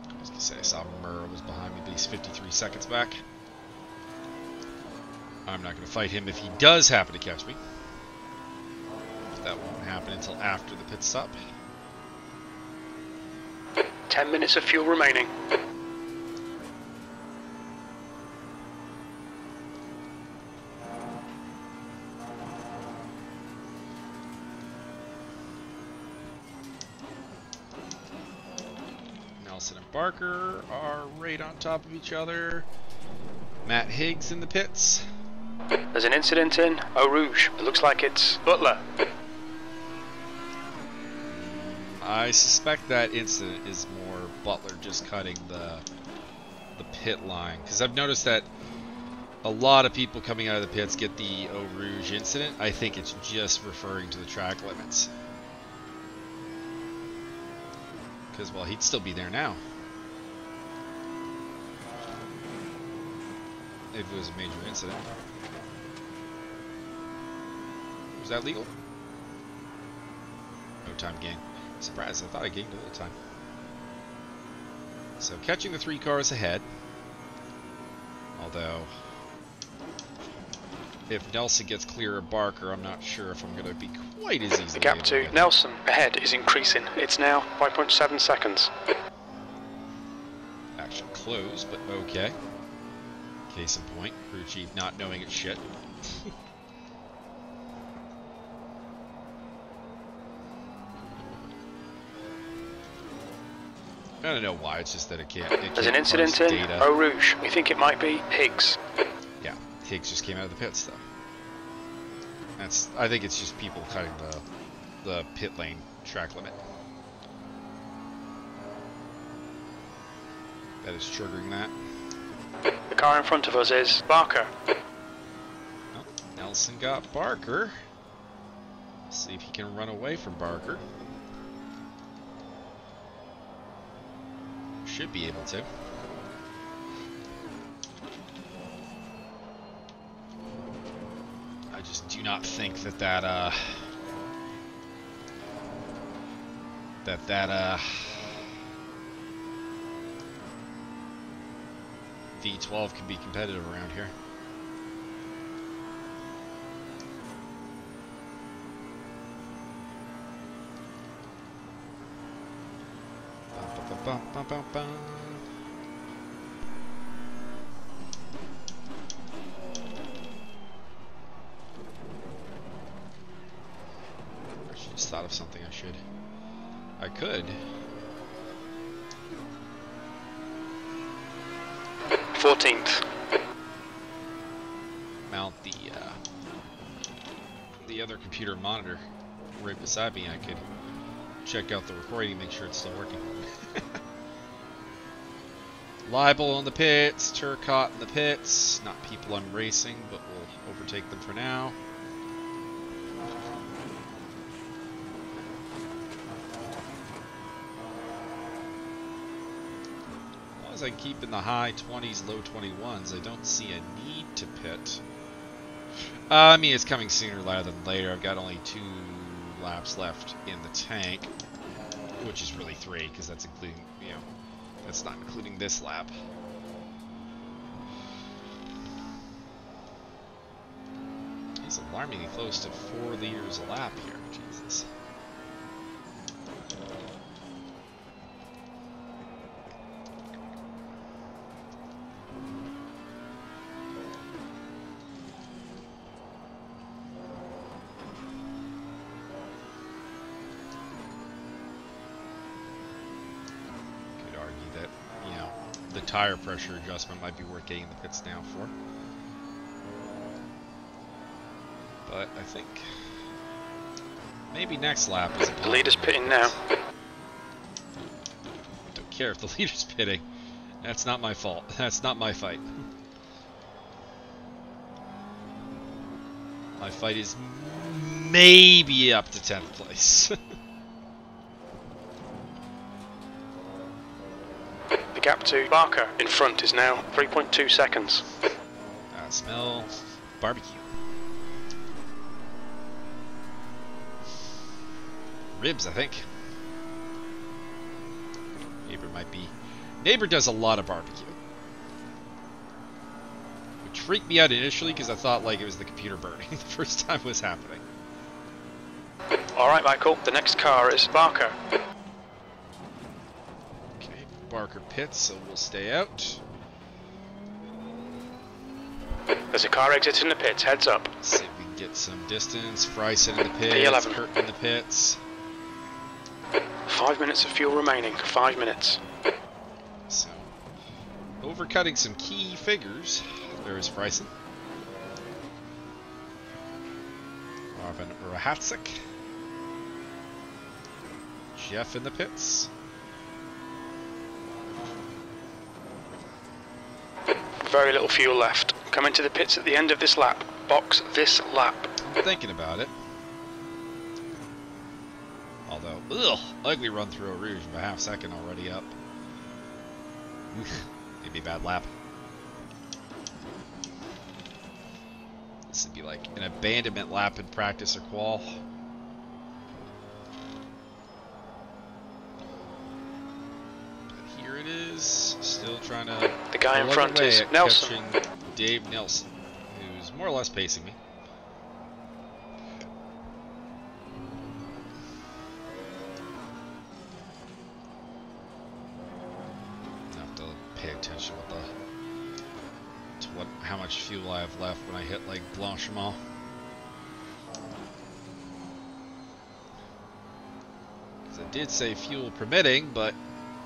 Speaker 1: I was gonna say I saw Murr was behind me, but he's 53 seconds back. I'm not going to fight him if he does happen to catch me. That won't happen until after the pit stop.
Speaker 8: 10 minutes of fuel remaining.
Speaker 1: Nelson and Barker are right on top of each other. Matt Higgs in the pits.
Speaker 8: There's an incident in Eau Rouge. It looks like it's Butler.
Speaker 1: I suspect that incident is more Butler just cutting the pit line, because I've noticed that a lot of people coming out of the pits get the Eau Rouge incident. I think it's just referring to the track limits, because well, he'd still be there now if it was a major incident. Was that legal? No time gain. Surprised, I thought I gained a little time. So catching the 3 cars ahead. Although, if Nelson gets clear of Barker, I'm not sure if I'm going to be quite as easy.
Speaker 8: The gap to Nelson ahead is increasing. It's now 5.7 seconds.
Speaker 1: Actually close, but okay. Case in point, crew chief not knowing it's shit. I don't know why, it's just that it can't.
Speaker 8: There's an incident in Eau Rouge. We think it might be Higgs.
Speaker 1: Yeah, Higgs just came out of the pits though. I think it's just people cutting the pit lane track limit. That is triggering that.
Speaker 8: The car in front of us is Barker.
Speaker 1: Oh, Nelson got Barker. Let's see if he can run away from Barker. Should be able to. I just do not think that V12 can be competitive around here. I should just thought of something I could.
Speaker 8: 14th.
Speaker 1: Mount the other computer monitor right beside me. I could check out the recording, make sure it's still working. Libel on the pits, Turcotte in the pits. Not people I'm racing, but we'll overtake them for now. As long as I keep in the high 20s, low 21s, I don't see a need to pit. I mean, it's coming sooner rather than later. I've got only 2 laps left in the tank, which is really 3, because that's including, you know, that's not including this lap. He's alarmingly close to 4 liters a lap here. Jesus. Tire pressure adjustment might be worth getting the pits now for. But I think maybe next lap is a
Speaker 8: the leader's pitting now.
Speaker 1: Don't care if the leader's pitting. That's not my fault. That's not my fight. My fight is maybe up to 10th place.
Speaker 8: gap to Barker in front is now 3.2 seconds.
Speaker 1: I smell barbecue. Ribs, I think. Neighbor might be. Neighbor does a lot of barbecue. Which freaked me out initially because I thought like it was the computer burning the first time it was happening.
Speaker 8: Alright, Michael, the next car is Barker.
Speaker 1: Okay, Barker pits, so we'll stay out.
Speaker 8: There's a car exiting the pits, heads up.
Speaker 1: Let's see if we can get some distance. Fryson in the pits,
Speaker 8: P11.
Speaker 1: Kurt in the pits.
Speaker 8: 5 minutes of fuel remaining, 5 minutes.
Speaker 1: So, overcutting some key figures. There is Fryson. Marvin Rahatsik. Jeff in the pits.
Speaker 8: Very little fuel left. Come into the pits at the end of this lap. Box this lap.
Speaker 1: I'm thinking about it. Although, ugh, ugly run through Eau Rouge, about half second already up. Maybe a bad lap. This would be like an abandonment lap in practice or qual. But here it is, still trying to.
Speaker 8: The guy in front is Nelson.
Speaker 1: Catching Dave Nelson, who's more or less pacing me. Pay attention to how much fuel I have left when I hit like Blanchimont. Because I did say fuel permitting, but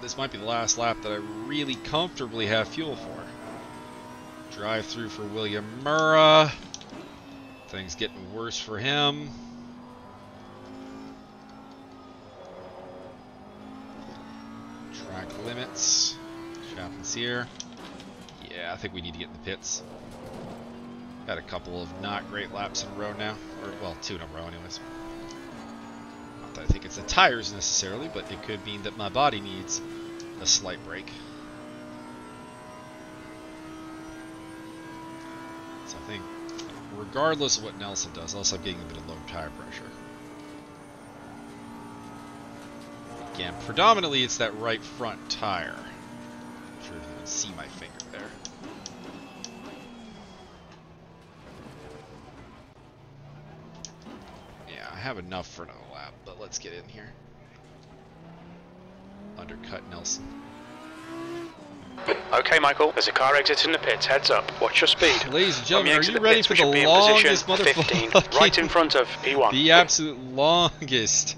Speaker 1: this might be the last lap that I really comfortably have fuel for. Drive through for William Murrah. Things getting worse for him. Track limits. Happens here. Yeah, I think we need to get in the pits. Had a couple of not great laps in a row now. Or, well, 2 in a row anyways. Not that I think it's the tires necessarily, but it could mean that my body needs a slight break. So I think, regardless of what Nelson does, unless I'm getting a bit of low tire pressure. Again, predominantly it's that right front tire. Sure if you can see my finger there. Yeah, I have enough for another lap, but let's get in here. Undercut Nelson.
Speaker 8: Okay, Michael, there's a car exiting the pits, heads up. Watch your speed.
Speaker 1: Ladies and gentlemen, are you ready for the longest motherfucking...
Speaker 8: right in front of P1.
Speaker 1: The absolute longest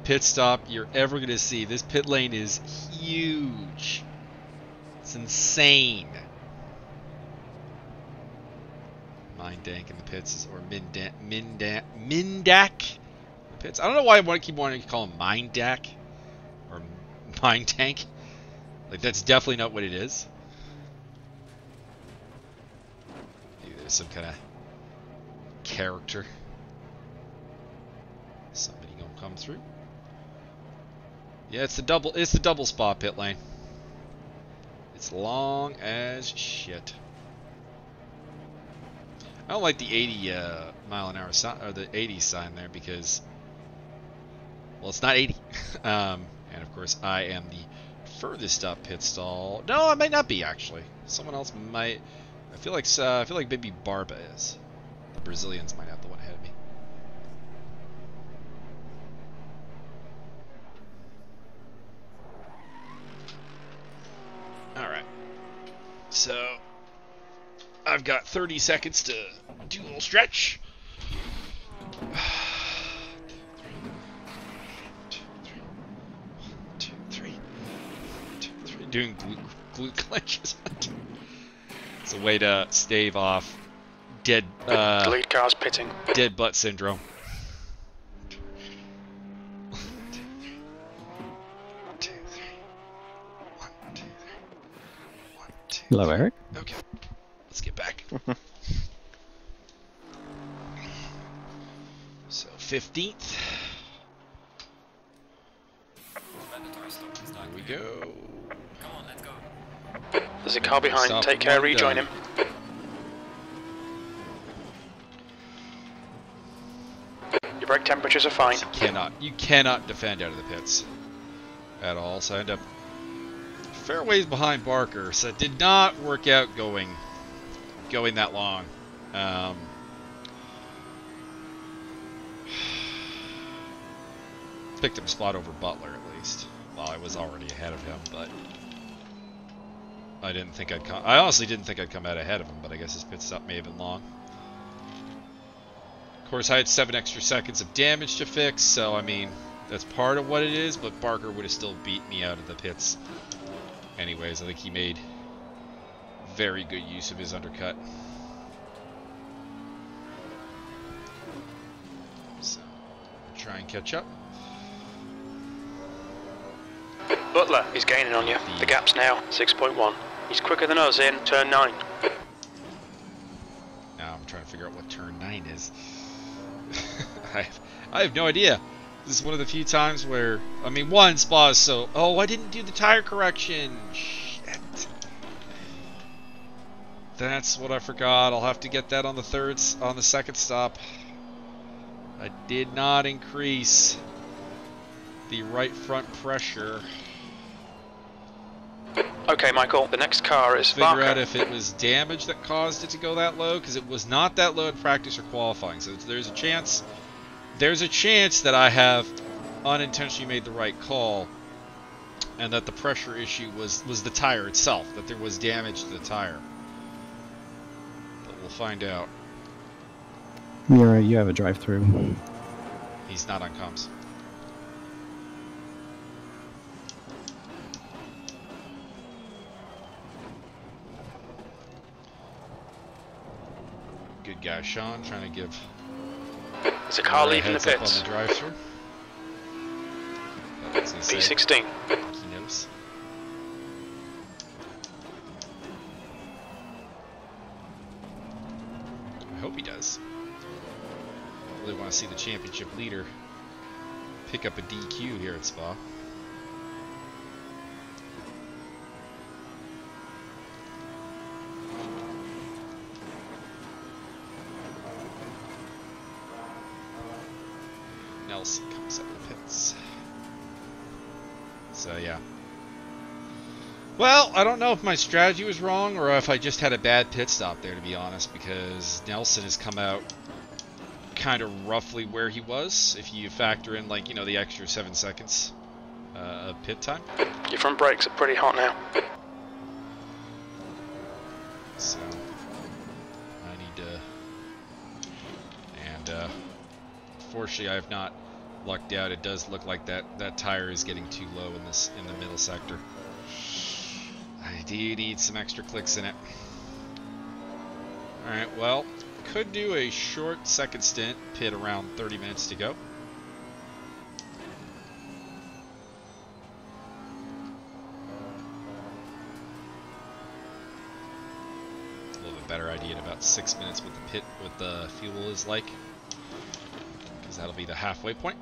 Speaker 1: pit stop you're ever going to see. This pit lane is huge. It's insane. Mindak in the pits, or Mindak in the pits. I don't know why I keep wanting to call him Mindak or Mind Tank. Like, that's definitely not what it is. Maybe there's some kind of character. Somebody gonna come through. Yeah, it's the double Spa pit lane. It's long as shit. I don't like the 80 mile an hour sign, or the 80 sign there, because, well, it's not 80. And of course, I am the furthest up pit stall. No, I might not be actually. Someone else might. I feel like maybe Barba is. The Brazilians might have the one ahead of me. All right. So I've got 30 seconds to do a little stretch. 1, 2, 3. 1, 2, 3. Doing glute clenches. It's a way to stave off dead.
Speaker 8: The lead car's pitting.
Speaker 1: Dead butt syndrome. 1, 2, 3. 1, 2, 3. 1, 2, 3. 1, 2, 3.
Speaker 2: Hello, Eric.
Speaker 1: Okay, let's get back. So 15th.
Speaker 5: Mandatory stop.
Speaker 1: Here we go.
Speaker 5: Come on.
Speaker 8: There's a car behind. Take care, rejoin him. Your brake temperatures are fine.
Speaker 1: You cannot defend out of the pits at all. So I end up fair ways behind Barker. So it did not work out going that long. Picked him a spot over Butler at least. Well, I was already ahead of him, but I didn't think I'd come. I honestly didn't think I'd come out ahead of him, but I guess his pit stop may have been long. Of course, I had 7 extra seconds of damage to fix, so I mean, that's part of what it is, but Barker would have still beat me out of the pits. Anyways, I think he made very good use of his undercut. So, try and catch up.
Speaker 8: Butler is gaining on you. The gap's now 6.1. He's quicker than us in turn 9.
Speaker 1: Now I'm trying to figure out what turn 9 is. I have no idea. This is one of the few times where, I mean, one, Spa is so... Oh, I didn't do the tire correction. Shit. That's what I forgot. I'll have to get that on the second stop. I did not increase the right front pressure.
Speaker 8: Okay, Michael, the next car is
Speaker 1: Figure out if it was damage that caused it to go that low, because it was not that low in practice or qualifying. So there's a chance that I have unintentionally made the right call, and that the pressure issue was the tire itself, that there was damage to the tire. But we'll find out.
Speaker 2: You have a drive-through.
Speaker 1: He's not on comms. Good guy, Sean, trying to give.
Speaker 8: There's a car leaving the pits.
Speaker 1: On the drive-through.
Speaker 8: P16.
Speaker 1: He knows. I hope he does. I really want to see the championship leader pick up a DQ here at Spa. Nelson comes up the pits. So yeah. Well, I don't know if my strategy was wrong or if I just had a bad pit stop there, to be honest, because Nelson has come out kind of roughly where he was, if you factor in, like, you know, the extra 7 seconds of pit time.
Speaker 8: Your front brakes are pretty hot now.
Speaker 1: So I need to, and unfortunately I have not lucked out. It does look like that tire is getting too low in the middle sector. I do need some extra clicks in it. Alright, well, could do a short second stint, pit around 30 minutes to go. A little bit better idea in about 6 minutes what the fuel is like, because that'll be the halfway point.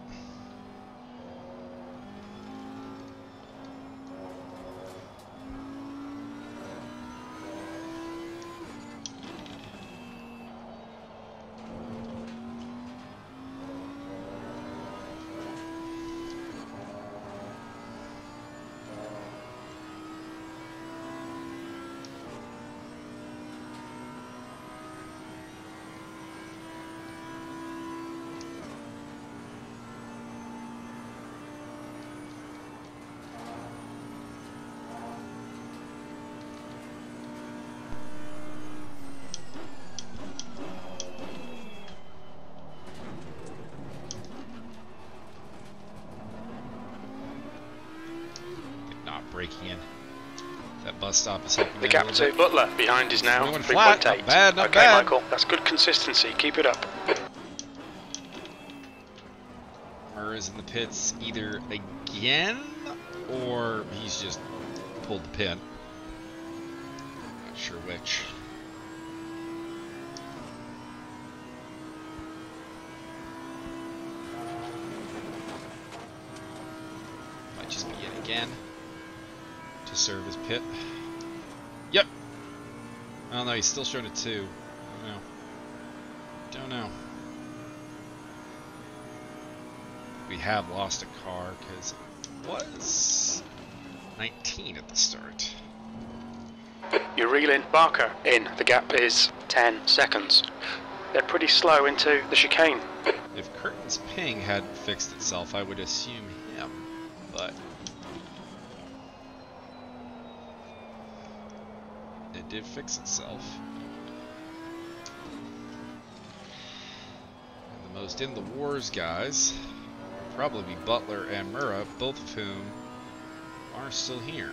Speaker 1: Braking in. That bus stop is helping.
Speaker 8: The gap to Butler behind is now 3.8.
Speaker 1: Not bad, not
Speaker 8: okay,
Speaker 1: bad.
Speaker 8: Michael, that's good consistency. Keep it up.
Speaker 1: Murr is in the pits either again or he's just pulled the pin. Not sure which. Might just be in again to serve as pit. Yep, Oh no, he's still showing it 2. Don't know. We have lost a car because it was 19 at the start.
Speaker 8: You're reeling. Barker in. The gap is 10 seconds. They're pretty slow into the chicane.
Speaker 1: If Curtin's ping hadn't fixed itself, I would assume him, but it did fix itself. And the most in the wars guys will probably be Butler and Murrah, both of whom are still here.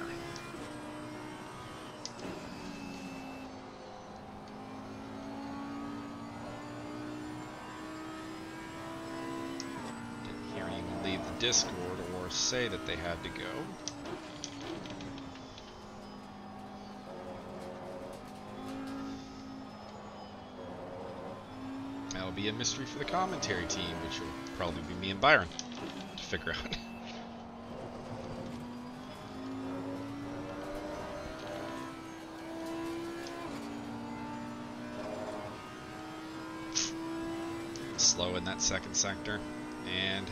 Speaker 1: Didn't hear anyone leave the Discord or say that they had to go. That'll be a mystery for the commentary team, which will probably be me and Byron to figure out. Slow in that second sector, and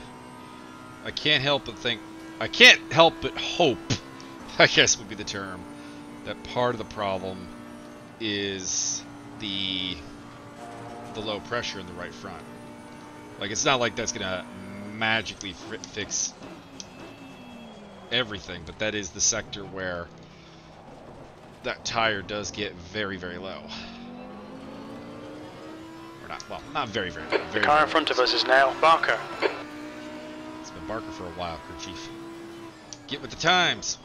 Speaker 1: I can't help but think, I can't help but hope, I guess would be the term, that part of the problem is the low pressure in the right front. Like, it's not like that's gonna magically fix everything, but that is the sector where that tire does get very, very low. Or not, well, not very, very low.
Speaker 8: The car in front of us is now Barker.
Speaker 1: It's been Barker for a while, crew chief. Get with the times.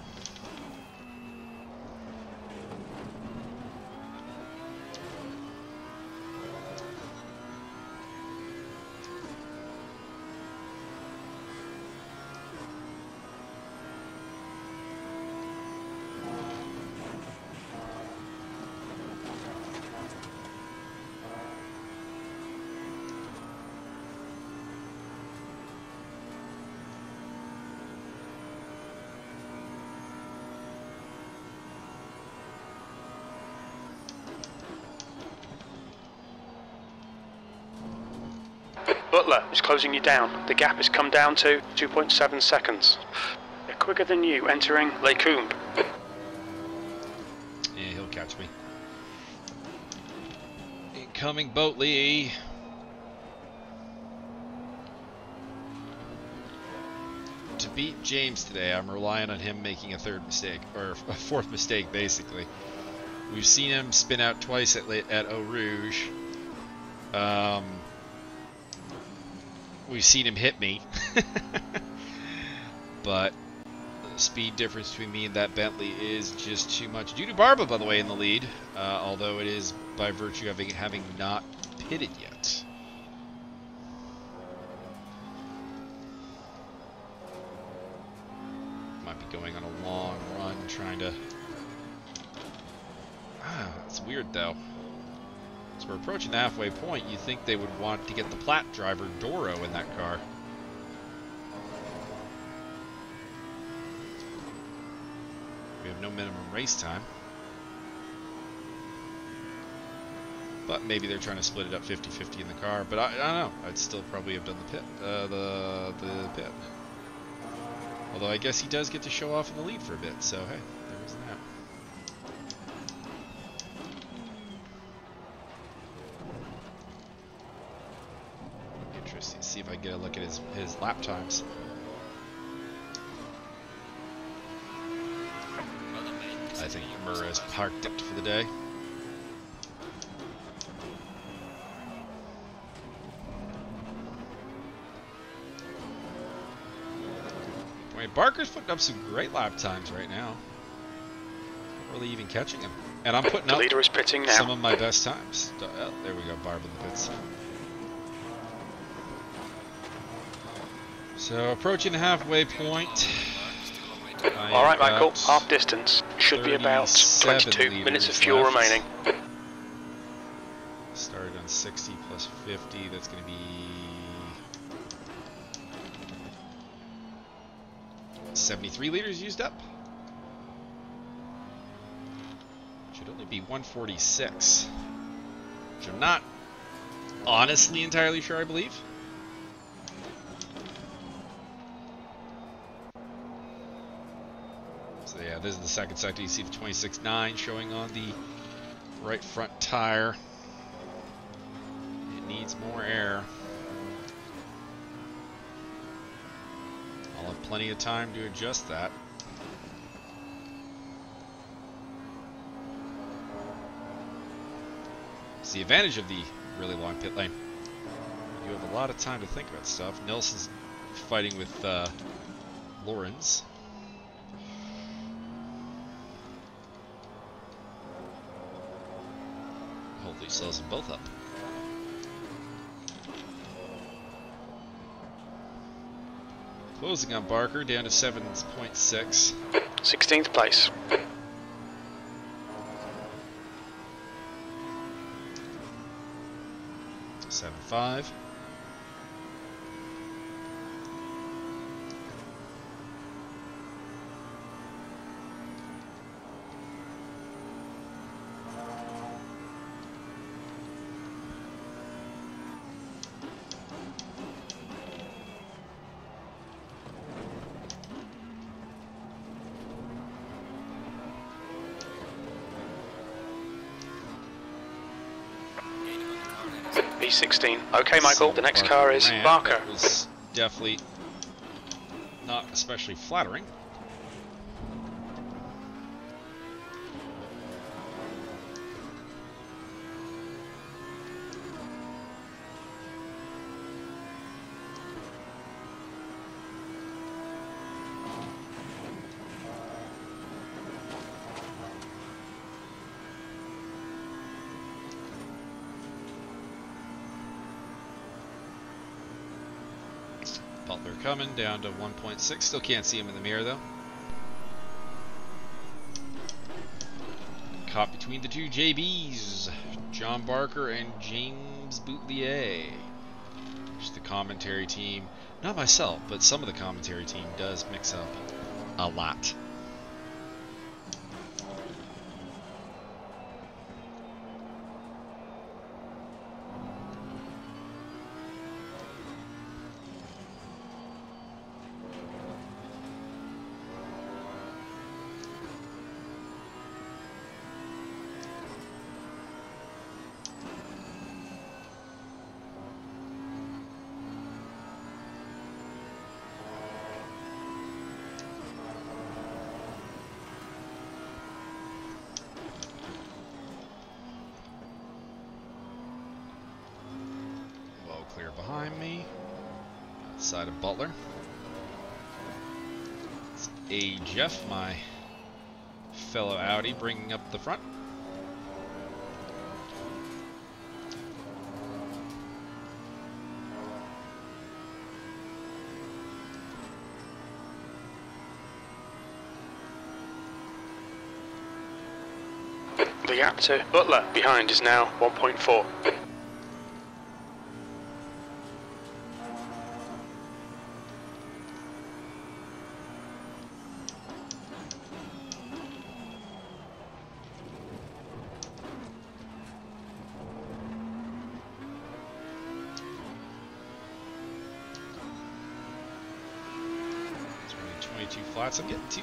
Speaker 8: Butler is closing you down. The gap has come down to 2.7 seconds. They're quicker than you entering Les Combes.
Speaker 1: Yeah, he'll catch me. Incoming boat, Lee. To beat James today, I'm relying on him making a third mistake, or a fourth mistake, basically. We've seen him spin out twice at Eau Rouge. We've seen him hit me. But the speed difference between me and that Bentley is just too much. Due to Barba, by the way, in the lead, although it is by virtue of having not pitted yet. Might be going on a long run trying to... it's weird though. So we're approaching the halfway point. You think they would want to get the Platt driver Doro in that car. We have no minimum race time. But maybe they're trying to split it up 50-50 in the car. But I don't know. I'd still probably have done the pit. The pit. Although I guess he does get to show off in the lead for a bit. So hey, there was that. Interesting. See if I get a look at his lap times. I think Murrah is parked up for the day. Wait, Barker's putting up some great lap times right now. Not really even catching him. And I'm putting up
Speaker 8: leader is pitting now.
Speaker 1: Some of my best times. Oh, there we go, Barb in the pits. So approaching the halfway point.
Speaker 8: All right, Michael, half distance. Should be about 22 minutes of fuel remaining.
Speaker 1: Started on 60 plus 50, that's going to be 73 liters used up. Should only be 146, which I'm not honestly entirely sure I believe. So yeah, this is the second sector. You see the 26.9 showing on the right front tire. It needs more air. I'll have plenty of time to adjust that. It's the advantage of the really long pit lane. You have a lot of time to think about stuff. Nelson's fighting with Lawrence. Hopefully slows them both up. Closing on Barker, down to 7.6.
Speaker 8: 16th place.
Speaker 1: 7.5.
Speaker 8: B16. Okay, Michael, the next car is Barker.
Speaker 1: That was definitely not especially flattering. Butler coming down to 1.6. Still can't see him in the mirror though. Caught between the two JBs, John Barker and James Boutelier. Which the commentary team, not myself, but some of the commentary team does mix up a lot. Clear behind me, outside of Butler. It's A. Jeff, my fellow Audi, bringing up the front.
Speaker 8: The gap to Butler behind is now 1.4.
Speaker 1: Flats. I'm getting to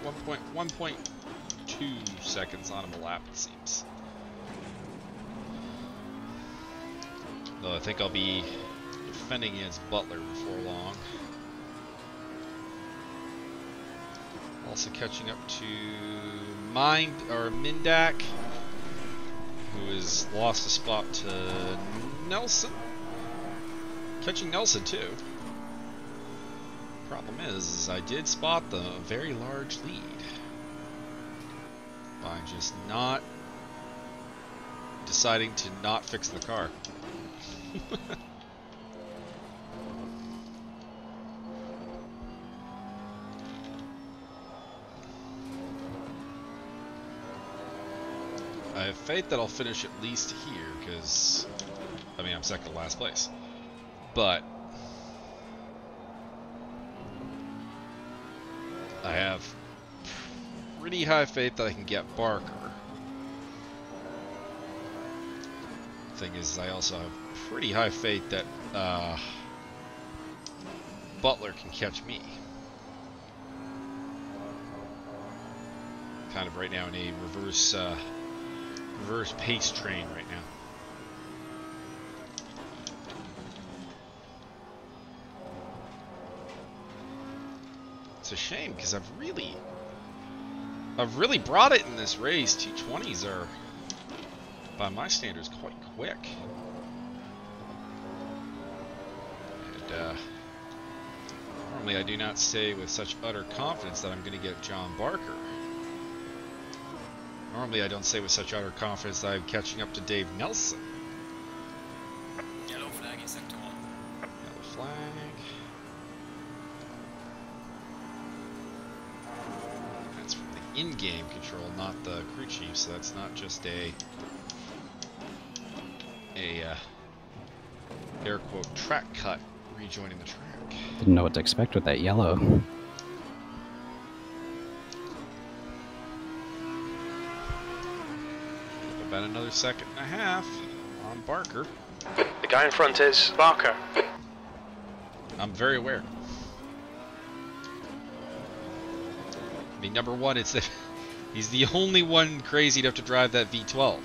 Speaker 1: 1.2 seconds on him a lap, it seems. Though I think I'll be defending against Butler before long. Also catching up to Mindak, who has lost a spot to Nelson. Catching Nelson too. Problem is I did spot the very large lead by just not deciding to not fix the car. I have faith that I'll finish at least here because, I mean, I'm second to last place. But I have pretty high faith that I can get Barker. thing is I also have pretty high faith that Butler can catch me. Kind of right now in a reverse pace train right now. It's a shame because I've really brought it in this race. 220s are, by my standards, quite quick. And normally I do not say with such utter confidence that I'm going to get John Barker. Normally I don't say with such utter confidence that I'm catching up to Dave Nelson.
Speaker 5: Yellow flag in sector 1.
Speaker 1: Yellow flag. That's from the in-game control, not the crew chief, so that's not just a air quote track cut rejoining the track.
Speaker 2: Didn't know what to expect with that yellow.
Speaker 1: About another second and a half on Barker.
Speaker 8: The guy in front is Barker.
Speaker 1: I'm very aware. I mean, number one, it's that he's the only one crazy enough to drive that V12.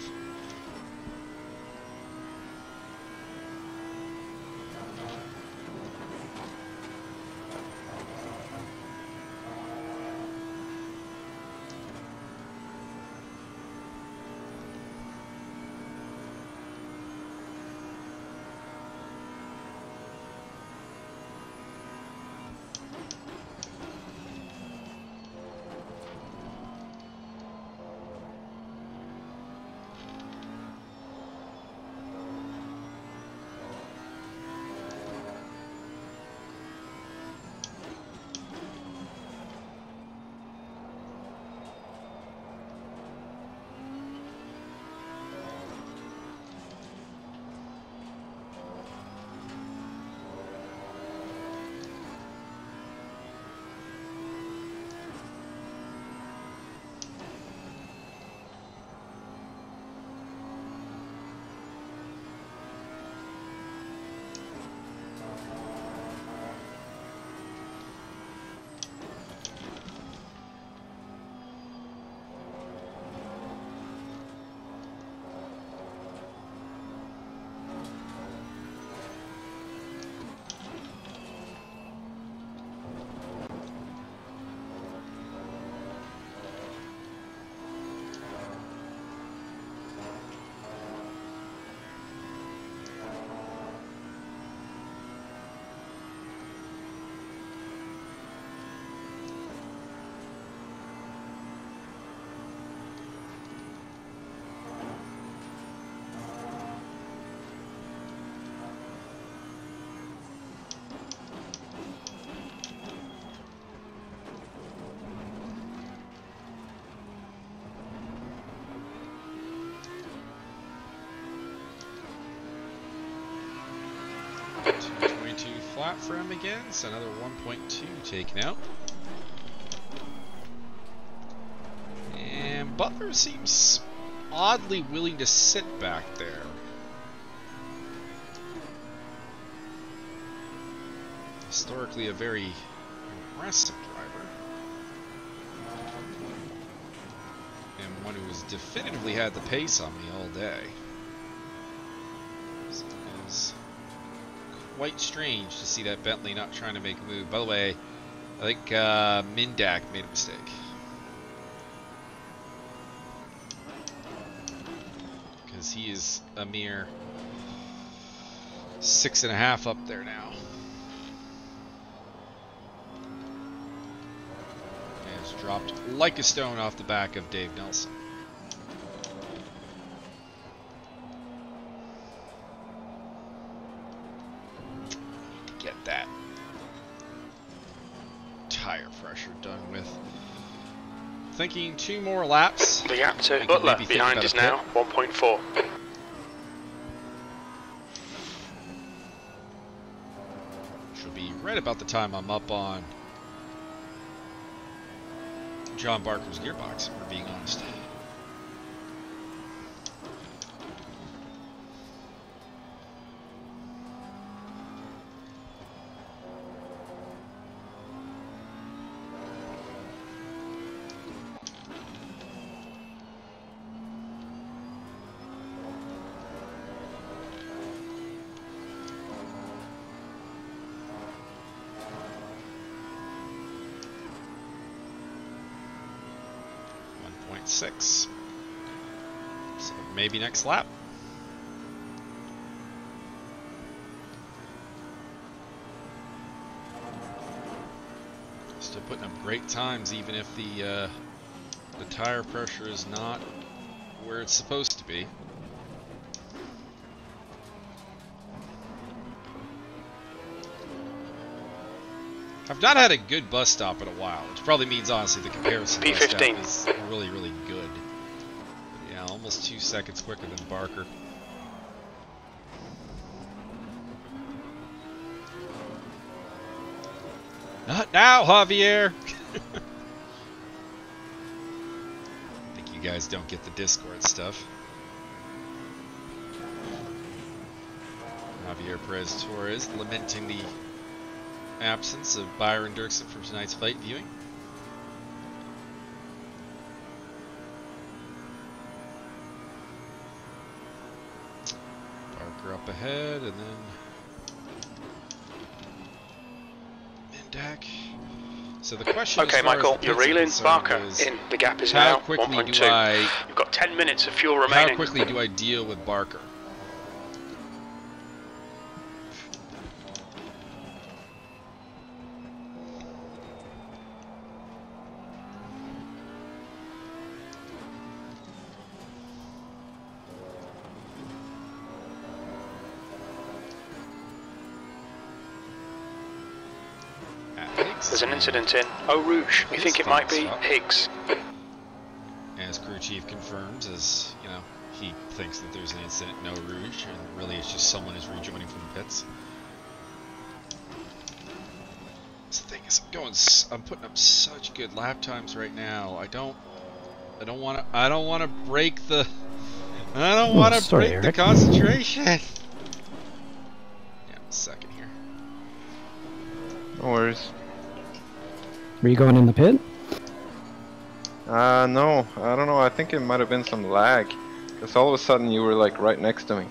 Speaker 1: Flat for him again, so another 1.2 taken out. And Butler seems oddly willing to sit back there. Historically a very impressive driver. And one who has definitively had the pace on me all day. So it is quite strange to see that Bentley not trying to make a move. By the way, I think Mindak made a mistake. Because he is a mere 6.5 up there now. And it's dropped like a stone off the back of Dave Nelson. That tire pressure done with. Thinking 2 more laps.
Speaker 8: The gap to Butler behind is now 1.4.
Speaker 1: Should be right about the time I'm up on John Barker's gearbox, if we're being honest. 6. So maybe next lap. Still putting up great times, even if the tire pressure is not where it's supposed to be. I've not had a good bus stop in a while, which probably means, honestly, the comparison bus stop is really, really good. But yeah, almost 2 seconds quicker than Barker. Not now, Javier! I think you guys don't get the Discord stuff. Javier Perez Torres lamenting the absence of Byron Dirksen from tonight's flight viewing. Barker up ahead, and then Mendak. So the question
Speaker 8: okay, Michael, you're reeling. Barker in. The gap is now 1.2. You've got 10 minutes of fuel remaining.
Speaker 1: How quickly do I deal with Barker?
Speaker 8: There's an incident in Eau Rouge. We think it might be Higgs.
Speaker 1: As crew chief confirms, as you know, he thinks that there's an incident in Eau Rouge, and really it's just someone is rejoining from the pits. The thing is, I'm putting up such good lap times right now. I don't want to break the concentration. Yeah, a second here.
Speaker 6: No worries.
Speaker 2: Were you going in the pit?
Speaker 6: No, I don't know. I think it might have been some lag, because all of a sudden you were like right next to me.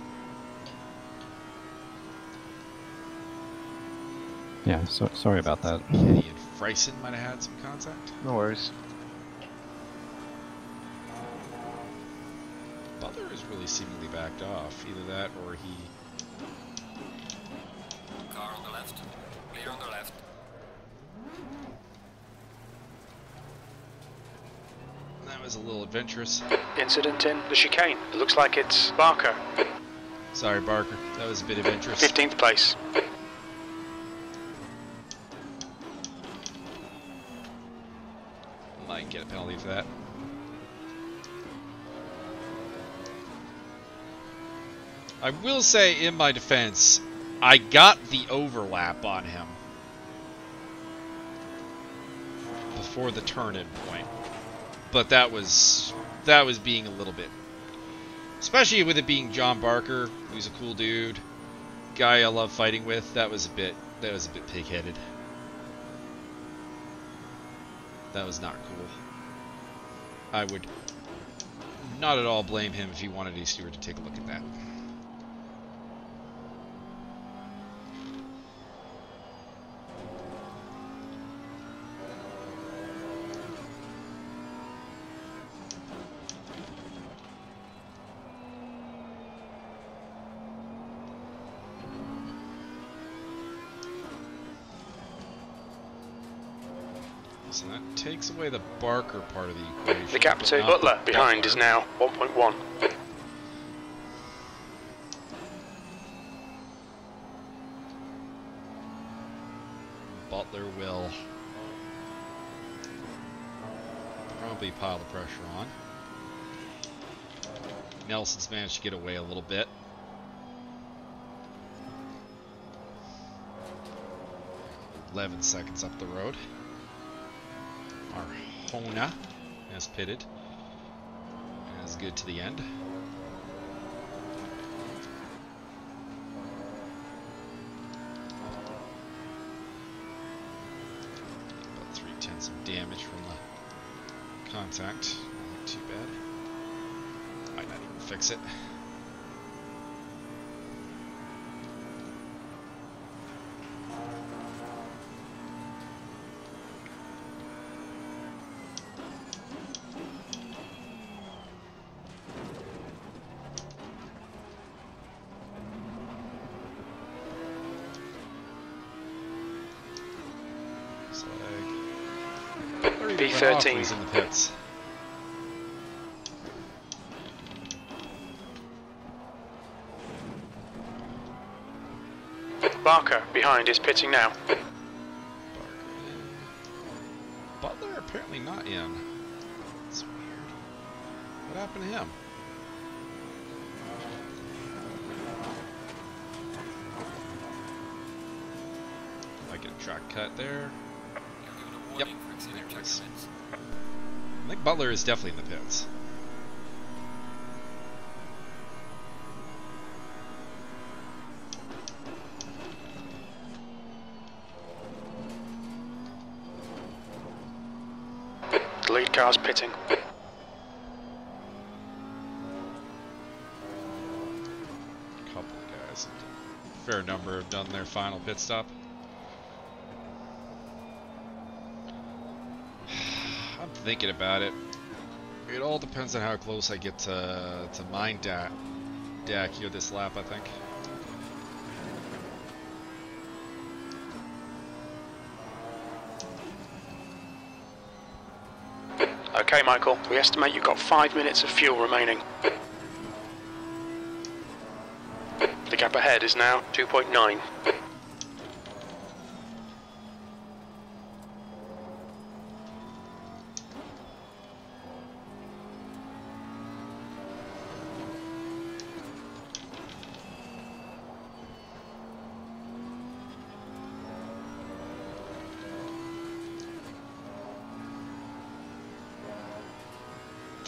Speaker 2: Yeah, so sorry about that.
Speaker 1: Kenny and Freisen might have had some contact.
Speaker 6: No worries.
Speaker 1: Butler is really seemingly backed off. Either that or he...
Speaker 5: Car on the left. Clear on the left.
Speaker 1: That was a little adventurous.
Speaker 8: Incident in the chicane. It looks like it's Barker.
Speaker 1: Sorry, Barker. That was a bit adventurous.
Speaker 8: 15th place.
Speaker 1: Might get a penalty for that. I will say, in my defense, I got the overlap on him before the turn-in point. But that was being a little bit, especially with it being John Barker, who's a cool dude, guy I love fighting with. That was a bit pig-headed. That was not cool. I would not at all blame him if he wanted a steward to take a look at that. So that takes away the Barker part of the equation.
Speaker 8: The gap to Butler behind is now 1.1.
Speaker 1: Butler will probably pile the pressure on. Nelson's managed to get away a little bit. "11 seconds up the road. Arjona has pitted. And is good to the end. About 3/10 of damage from the contact. Not too bad. Might not even fix it.
Speaker 8: B13.
Speaker 1: He's in the pits.
Speaker 8: Barker behind is pitting now.
Speaker 1: Butler apparently not in. That's weird. What happened to him? I get a track cut there. Yep. I think Butler is definitely in the pits.
Speaker 8: The lead car's pitting.
Speaker 1: A couple of guys. A fair number have done their final pit stop. I'm thinking about it. It all depends on how close I get to mine DAC here this lap, I think.
Speaker 8: Okay, Michael, we estimate you've got 5 minutes of fuel remaining. The gap ahead is now 2.9.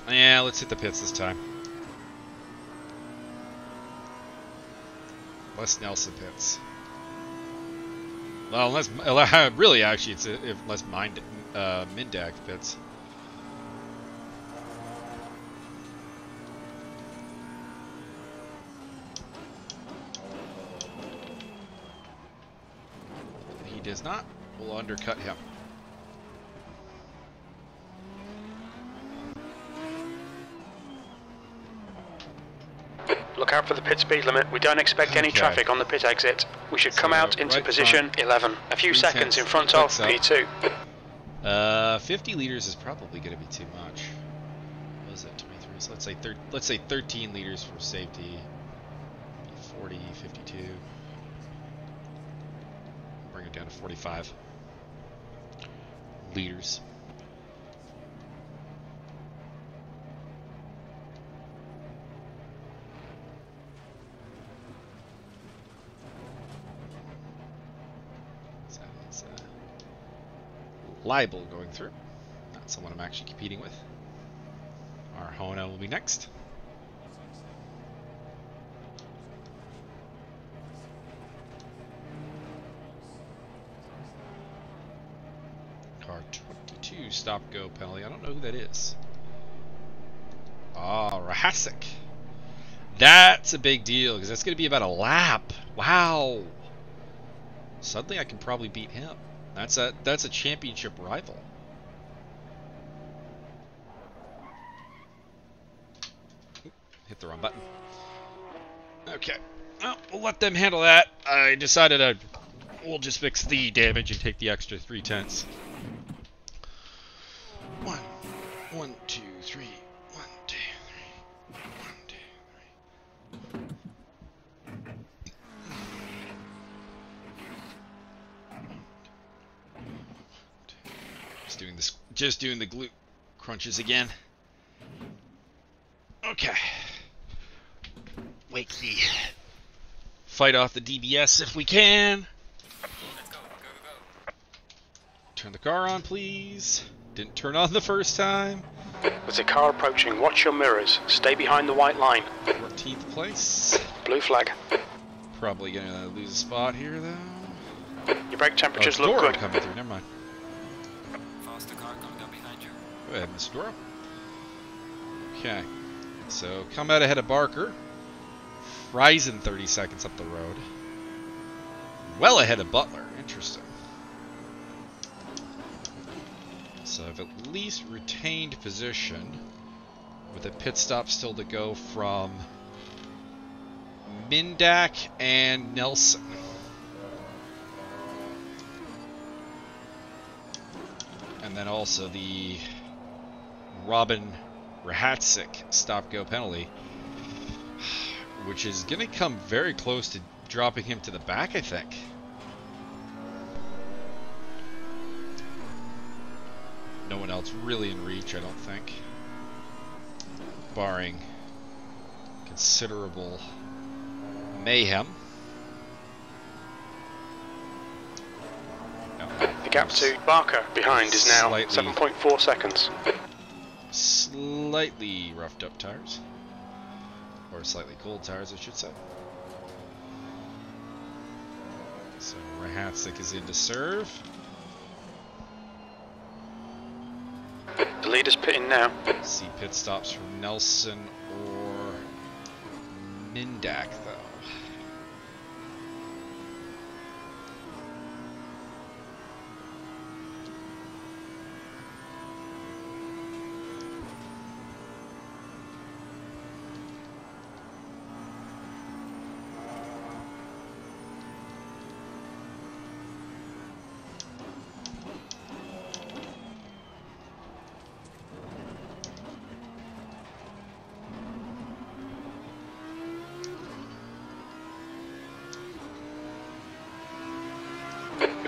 Speaker 1: Yeah, let's hit the pits this time. Less Nelson pits. Well, unless really actually it's if less Mindag pits. He does not. We'll undercut him.
Speaker 8: Look out for the pit speed limit. We don't expect any traffic on the pit exit. We should come out into position 11. A few seconds in front of P2.
Speaker 1: 50 liters is probably going to be too much. What is it? 23. So let's say 13 liters for safety. 40, 52. Bring it down to 45 liters. Libel going through. Not someone I'm actually competing with. Our Hona will be next. Car 22 stop go penalty. I don't know who that is. Ah, Rahasik. That's a big deal because that's going to be about a lap. Wow. Suddenly I can probably beat him. That's a championship rival. Hit the wrong button. Okay. Well, we'll let them handle that. I decided we'll just fix the damage and take the extra 3/10. 1, 2, 3. 1, 2, 3. 1, 2, 3. Just doing the glute crunches again. Okay. Wake the fight off the DBS if we can. Turn the car on, please. Didn't turn on the first time.
Speaker 8: There's a car approaching. Watch your mirrors. Stay behind the white line.
Speaker 1: 14th place.
Speaker 8: Blue flag.
Speaker 1: Probably gonna lose a spot here though.
Speaker 8: Your brake temperatures look good.
Speaker 1: Coming through. Never mind.
Speaker 5: Faster car coming up behind you.
Speaker 1: Go ahead, Mr. Doro. Okay. So come out ahead of Barker. Ryzen 30 seconds up the road. Well ahead of Butler. Interesting. So I've at least retained position with a pit stop still to go from Mindak and Nelson. And then also the Robin Rahatsik stop-go penalty, which is going to come very close to dropping him to the back, I think. No one else really in reach, I don't think. Barring considerable mayhem.
Speaker 8: The gap to Barker behind is now 7.4 seconds.
Speaker 1: Slightly roughed up tires. Or slightly cold tires, I should say. So Rahatsik is in to serve.
Speaker 8: The leader's pitting now.
Speaker 1: See pit stops from Nelson or Mindak, though.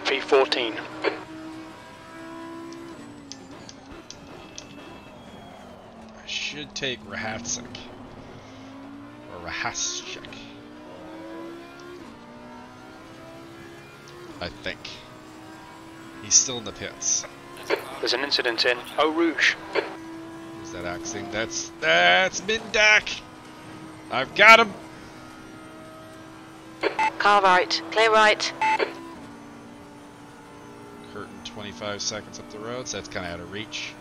Speaker 8: P14.
Speaker 1: I should take Rahatsik. Or Rahaschik. I think. He's still in the pits.
Speaker 8: There's an incident in Eau Rouge.
Speaker 1: Who's that axing? That's Mindak! I've got him!
Speaker 7: Car right, clear right.
Speaker 1: 25 seconds up the road, so that's kind of out of reach.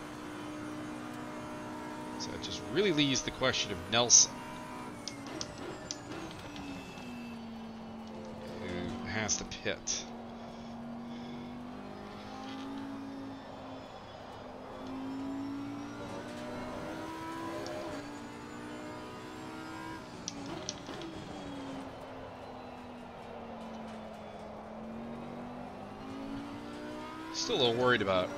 Speaker 1: So it just really leaves the question of Nelson, who has to pit. Still a little worried about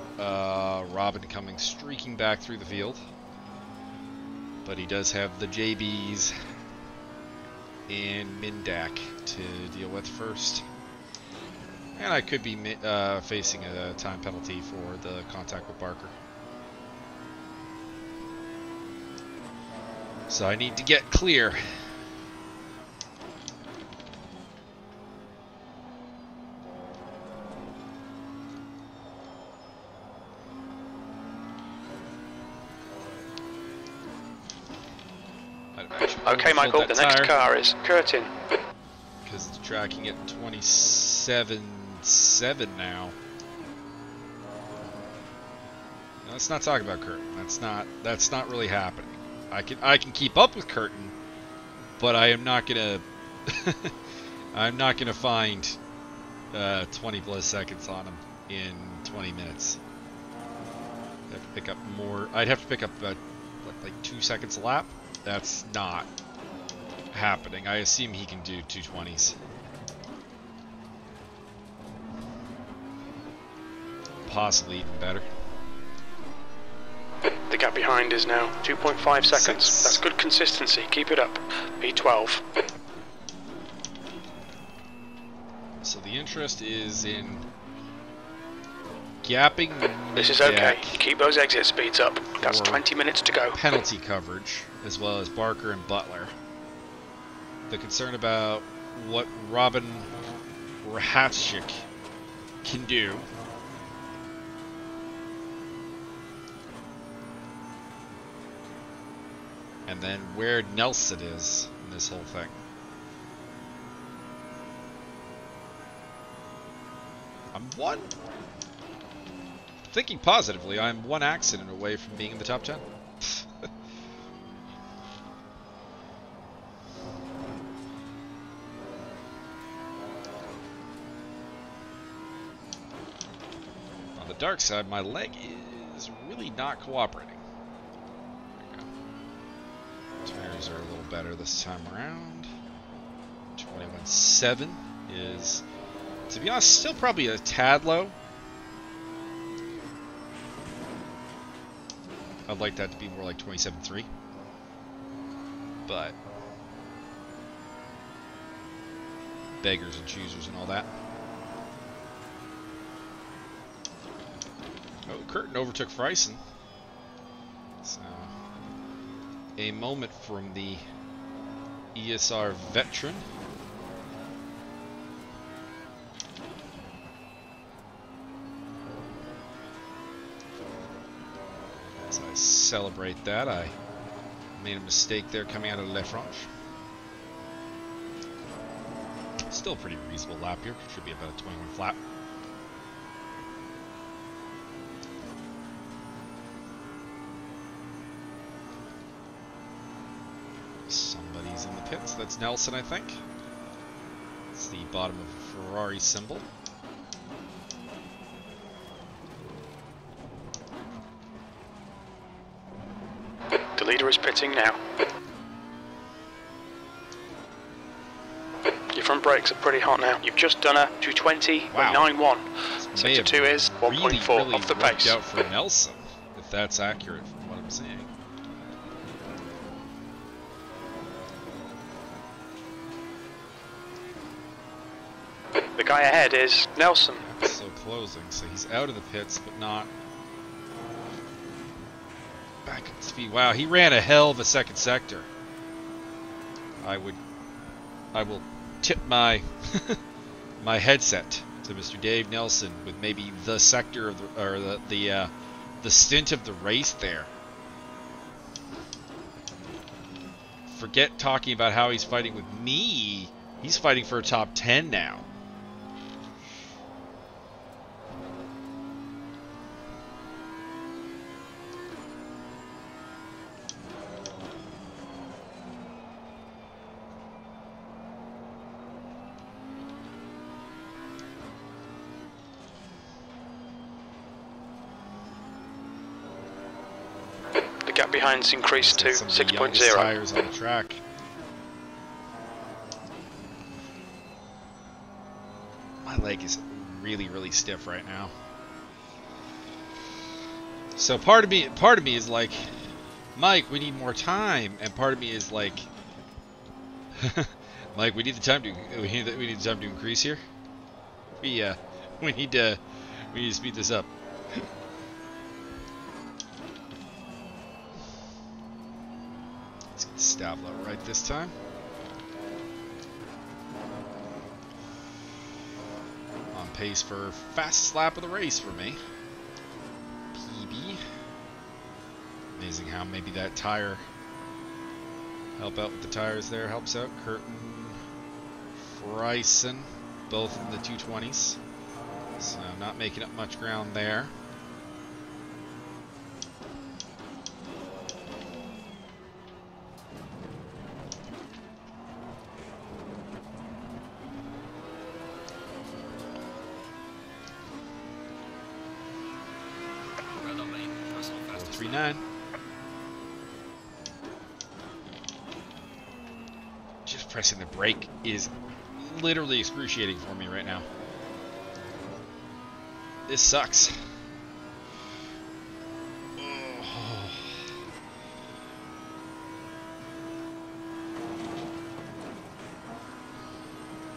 Speaker 1: Robin coming streaking back through the field, but he does have the JBs and Mindak to deal with first, and I could be facing a time penalty for the contact with Barker. So I need to get clear.
Speaker 8: Okay, Michael, the next car is Curtin.
Speaker 1: Because it's tracking at 27.7 now. No, let's not talk about Curtin. That's not really happening. I can keep up with Curtin, but I am not gonna I'm not gonna find 20 plus seconds on him in 20 minutes. I'd have to pick up more. I'd have to pick up about like 2 seconds a lap. That's not happening. I assume he can do 220s. Possibly even better.
Speaker 8: The gap behind is now 2.5 seconds. That's good consistency. Keep it up. P12.
Speaker 1: So the interest is in gapping.
Speaker 8: This is okay. Keep those exit speeds up. That's 20 minutes to go.
Speaker 1: Penalty coverage, as well as Barker and Butler. The concern about what Robin Rahatsik can do. And then where Nelson is in this whole thing. Thinking positively, I'm one accident away from being in the top 10. On the dark side, my leg is really not cooperating. There we go. Tires are a little better this time around. 21.7 is, to be honest, still probably a tad low. I'd like that to be more like 27.3. But beggars and choosers and all that. Oh, Curtin overtook Friesen. So, a moment from the ESR veteran. As I celebrate that, I made a mistake there coming out of Le Franche. Still a pretty reasonable lap here. Should be about a 21 flat. Somebody's in the pits. That's Nelson, I think. It's the bottom of a Ferrari symbol.
Speaker 8: The leader is pitting now. Your front brakes are pretty hot now. You've just done a 220.91.
Speaker 1: Wow.
Speaker 8: Sector 2 is 1.4
Speaker 1: really
Speaker 8: off the pace.
Speaker 1: out for Nelson, if that's accurate from what I'm seeing.
Speaker 8: The guy ahead is Nelson.
Speaker 1: So closing, so he's out of the pits, but not back at speed. Wow, he ran a hell of a second sector. I will tip my my headset to Mr. Dave Nelson with maybe the sector of the, or the stint of the race there. Forget talking about how he's fighting with me. He's fighting for a top 10 now.
Speaker 8: The gap behind's increased to 6.0.
Speaker 1: Tires on the track. My leg is really stiff right now. So part of me is like, Mike, we need more time, and part of me is like, Mike, we need the time to increase here. We need to speed this up. Let's get Stavelot right this time. On pace for fastest lap of the race for me. PB. Amazing how maybe that tire help out with the tires there helps out. Curtin, Friesen, both in the 220s. So not making up much ground there.
Speaker 5: Red on lane, personal fastest.
Speaker 1: 439. Just pressing the brake is literally excruciating for me right now. This sucks. Oh.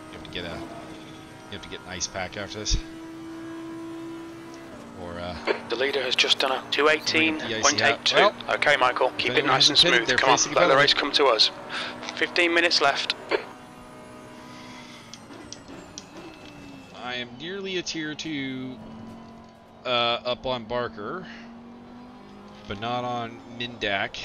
Speaker 1: You have to get an ice pack after this. Or
Speaker 8: The leader has just done a 218.82.
Speaker 1: Well,
Speaker 8: okay, Michael, keep it nice and smooth. Come on, let the race come to us. 15 minutes left.
Speaker 1: I am nearly a tier 2 up on Barker, but not on Mindak.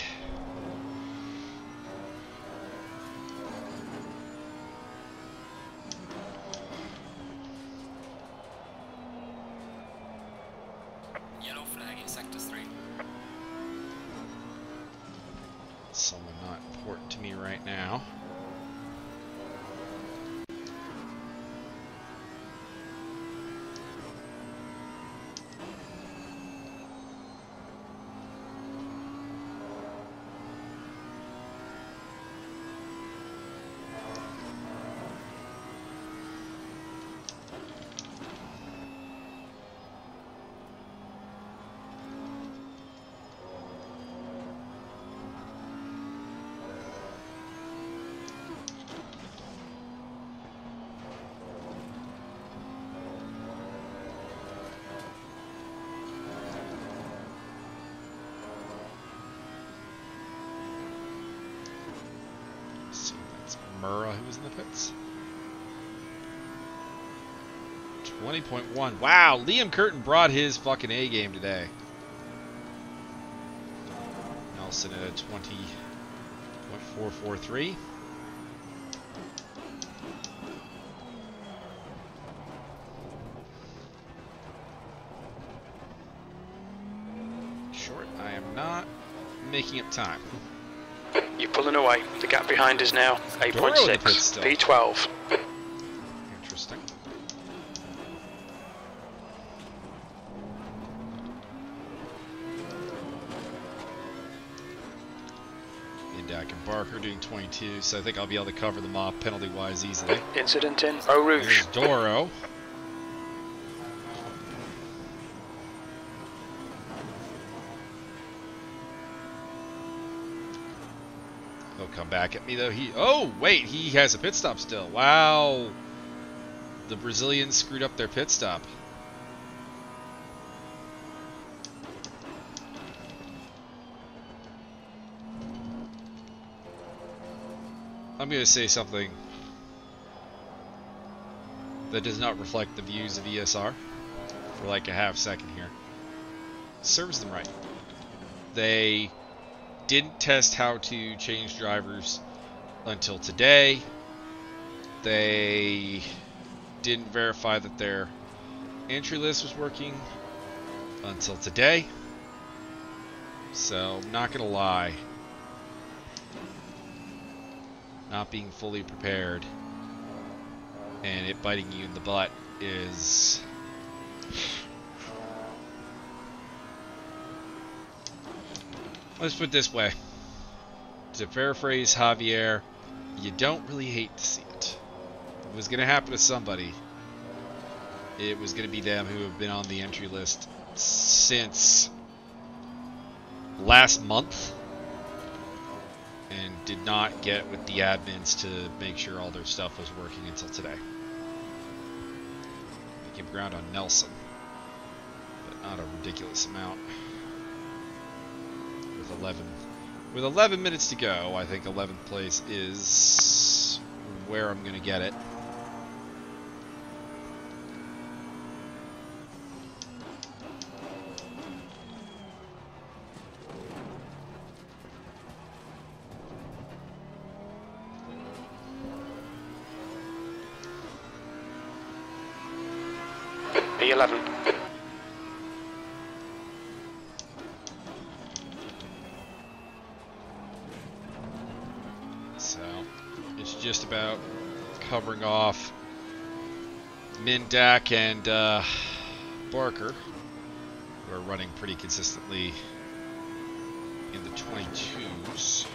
Speaker 5: Yellow flag in sector 3.
Speaker 1: Someone not important to me right now. Murrah who was in the pits. 20.1. Wow, Liam Curtin brought his fucking A game today. Nelson at a 20.443. Short, I am not making up time.
Speaker 8: You're pulling away. The gap behind is now 8.6. P12.
Speaker 1: Interesting. Indak and Barker doing 22, so I think I'll be able to cover them off penalty-wise easily.
Speaker 8: Incident in Eau Rouge.
Speaker 1: There's Doro. He'll come back at me though. Oh wait, he has a pit stop still. Wow, the Brazilians screwed up their pit stop. I'm going to say something that does not reflect the views of ESR for like a half second here. Serves them right. They didn't test how to change drivers until today. They didn't verify that their entry list was working until today. So, not gonna lie, not being fully prepared and it biting you in the butt is let's put it this way. To paraphrase Javier, you don't really hate to see it. If it was going to happen to somebody, it was going to be them who have been on the entry list since last month and did not get with the admins to make sure all their stuff was working until today. Making ground on Nelson, but not a ridiculous amount. With 11 minutes to go, I think 11th place is where I'm going to get it.
Speaker 8: P11.
Speaker 1: Just about covering off Mindak and Barker, who are running pretty consistently in the 22s.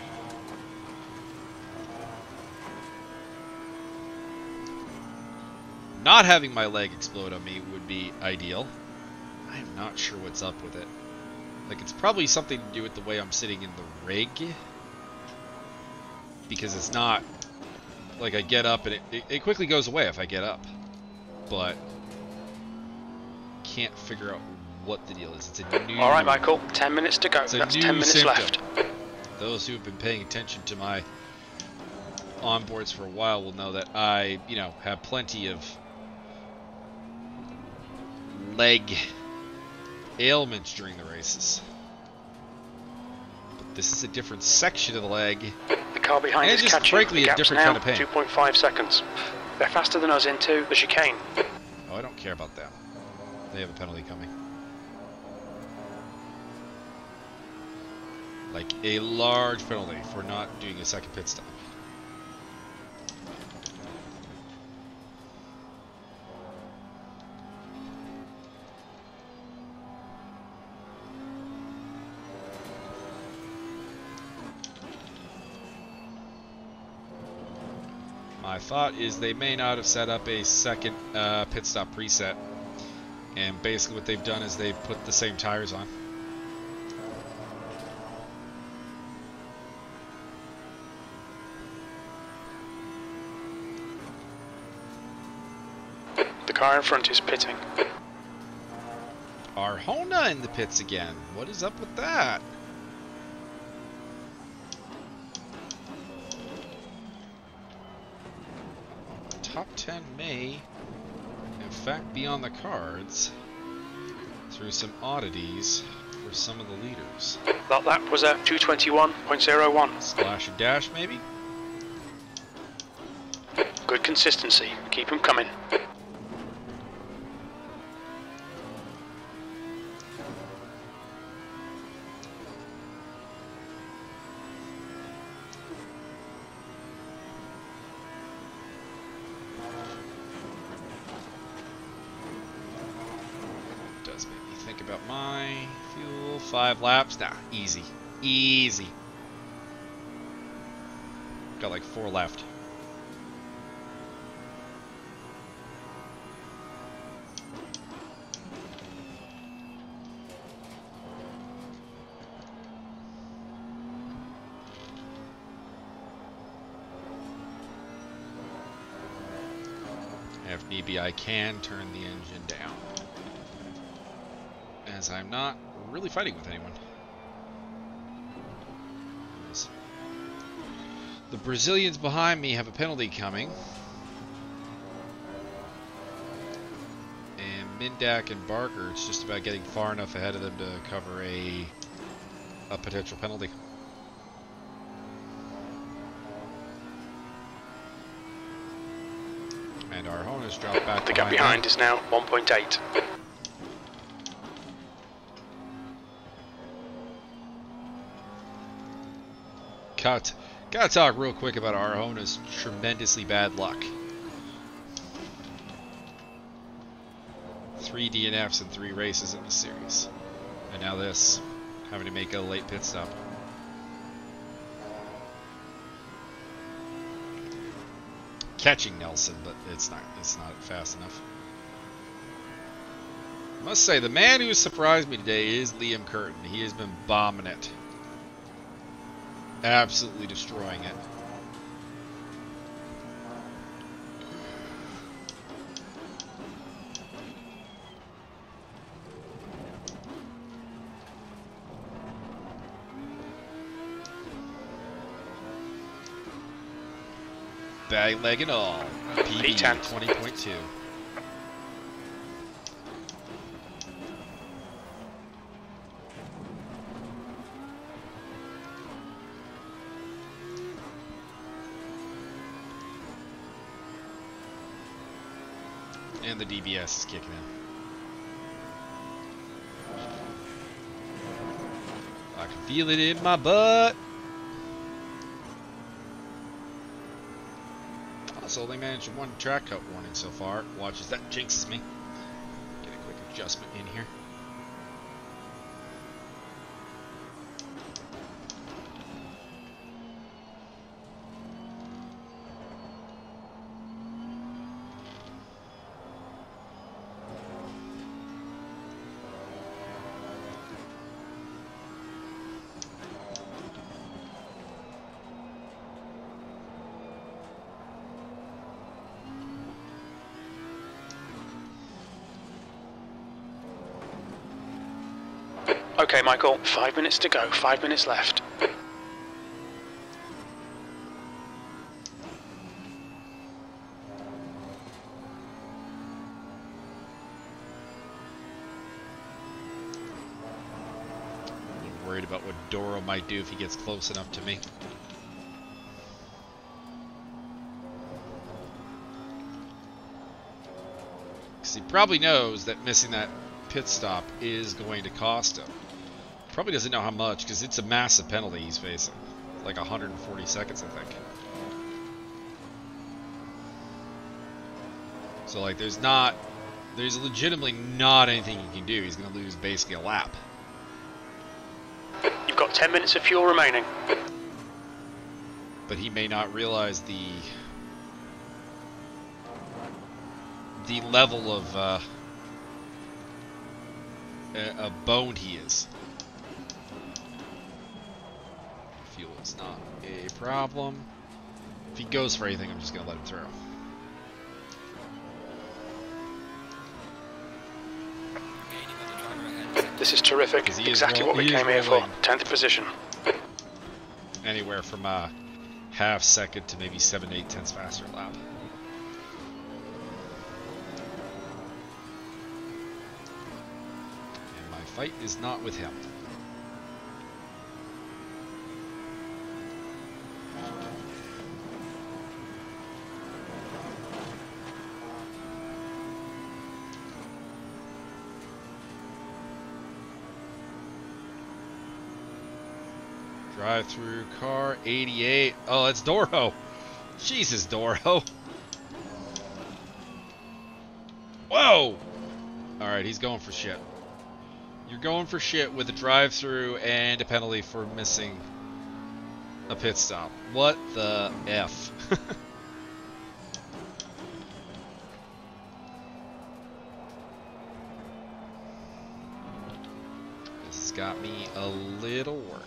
Speaker 1: Not having my leg explode on me would be ideal. I am not sure what's up with it. Like, it's probably something to do with the way I'm sitting in the rig, because it's not like I get up and it quickly goes away if I get up, but can't figure out what the deal is. It's a new...
Speaker 8: Alright, Michael, 10 minutes to go. That's 10 minutes
Speaker 1: symptom.
Speaker 8: left.
Speaker 1: Those who have been paying attention to my onboards for a while will know that I, you know, have plenty of leg ailments during the races. But this is a different section of the leg.
Speaker 8: The car behind is
Speaker 1: just
Speaker 8: catching.
Speaker 1: frankly
Speaker 8: the
Speaker 1: a
Speaker 8: gap's
Speaker 1: different
Speaker 8: now
Speaker 1: kind of pain.
Speaker 8: 2.5 seconds. They're faster than us into the chicane.
Speaker 1: Oh, I don't care about that. They have a penalty coming. Like a large penalty for not doing a second pit stop. My thought is they may not have set up a second pit stop preset, and basically what they've done is they've put the same tires on.
Speaker 8: The car in front is pitting.
Speaker 1: Arjona in the pits again. What is up with that? top 10 may, in fact, be on the cards through some oddities for some of the leaders.
Speaker 8: That lap was at 2:21.01.
Speaker 1: Splash and dash, maybe?
Speaker 8: Good consistency. Keep them coming.
Speaker 1: Does make me think about my fuel. 5 laps? Nah, easy. Easy. Got like 4 left. If need be, I can turn the engine down, as I'm not really fighting with anyone. The Brazilians behind me have a penalty coming, and Mindak and Barker, it's just about getting far enough ahead of them to cover a potential penalty. And our Honus dropped back.
Speaker 8: The gap behind is now 1.8.
Speaker 1: Gotta talk real quick about our Honus' tremendously bad luck. 3 DNFs in 3 races in the series. And now this, having to make a late pit stop. Catching Nelson, but it's not fast enough. I must say, the man who surprised me today is Liam Curtin. He has been bombing it. Absolutely destroying it. Bag leg and all. PB 20.2. And the DBS is kicking in. I can feel it in my butt. Also, only managed 1 track cut warning so far. Watch as that jinxes me. Get a quick adjustment in here.
Speaker 8: Okay, Michael, 5 minutes to go, 5 minutes left.
Speaker 1: I'm worried about what Doro might do if he gets close enough to me. Because he probably knows that missing that pit stop is going to cost him. Probably doesn't know how much, because it's a massive penalty he's facing. Like 140 seconds, I think. So, like, there's legitimately not anything he can do. He's going to lose basically a lap.
Speaker 8: You've got 10 minutes of fuel remaining.
Speaker 1: But he may not realize the level of boned he is. Fuel is not a problem. If he goes for anything, I'm just going to let him through.
Speaker 8: This is terrific. Exactly what we came here for. 10th position.
Speaker 1: Anywhere from a half second to maybe 7 to 8 tenths faster lap. fight is not with him. Drive-through car 88. Oh, that's Doro. Jesus, Doro. Whoa! Alright, he's going for shit. You're going for shit with a drive-through and a penalty for missing a pit stop. What the F? This has got me a little worried.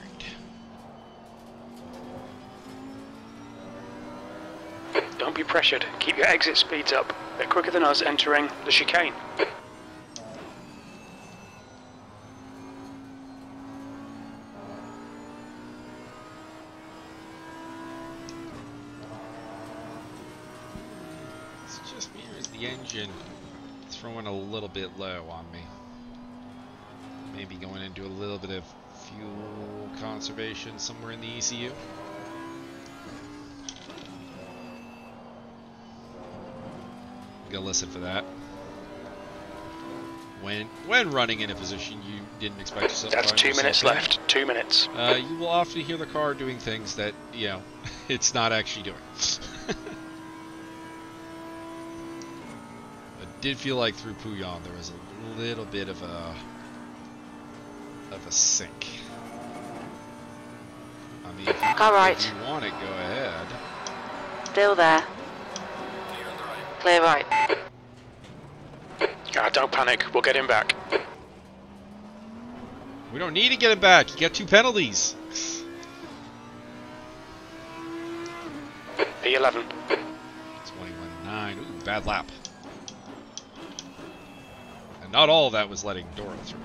Speaker 8: Don't be pressured. Keep your exit speeds up. They're quicker than us entering the chicane.
Speaker 1: It's just me, or is the engine throwing a little bit low on me? Maybe going into a little bit of fuel conservation somewhere in the ECU. Go listen for that. When running in a position you didn't expect yourself.
Speaker 8: That's 2 minutes left. 2 minutes.
Speaker 1: You will often hear the car doing things that, you know, it's not actually doing. I did feel like through Pouhon there was a little bit of a sink. I mean, if you want it, go ahead.
Speaker 7: Still there. Clear right.
Speaker 8: Don't panic. We'll get him back.
Speaker 1: We don't need to get him back. You got 2 penalties.
Speaker 8: P11.
Speaker 1: 21.9. Ooh, bad lap. And not all of that was letting Doro through.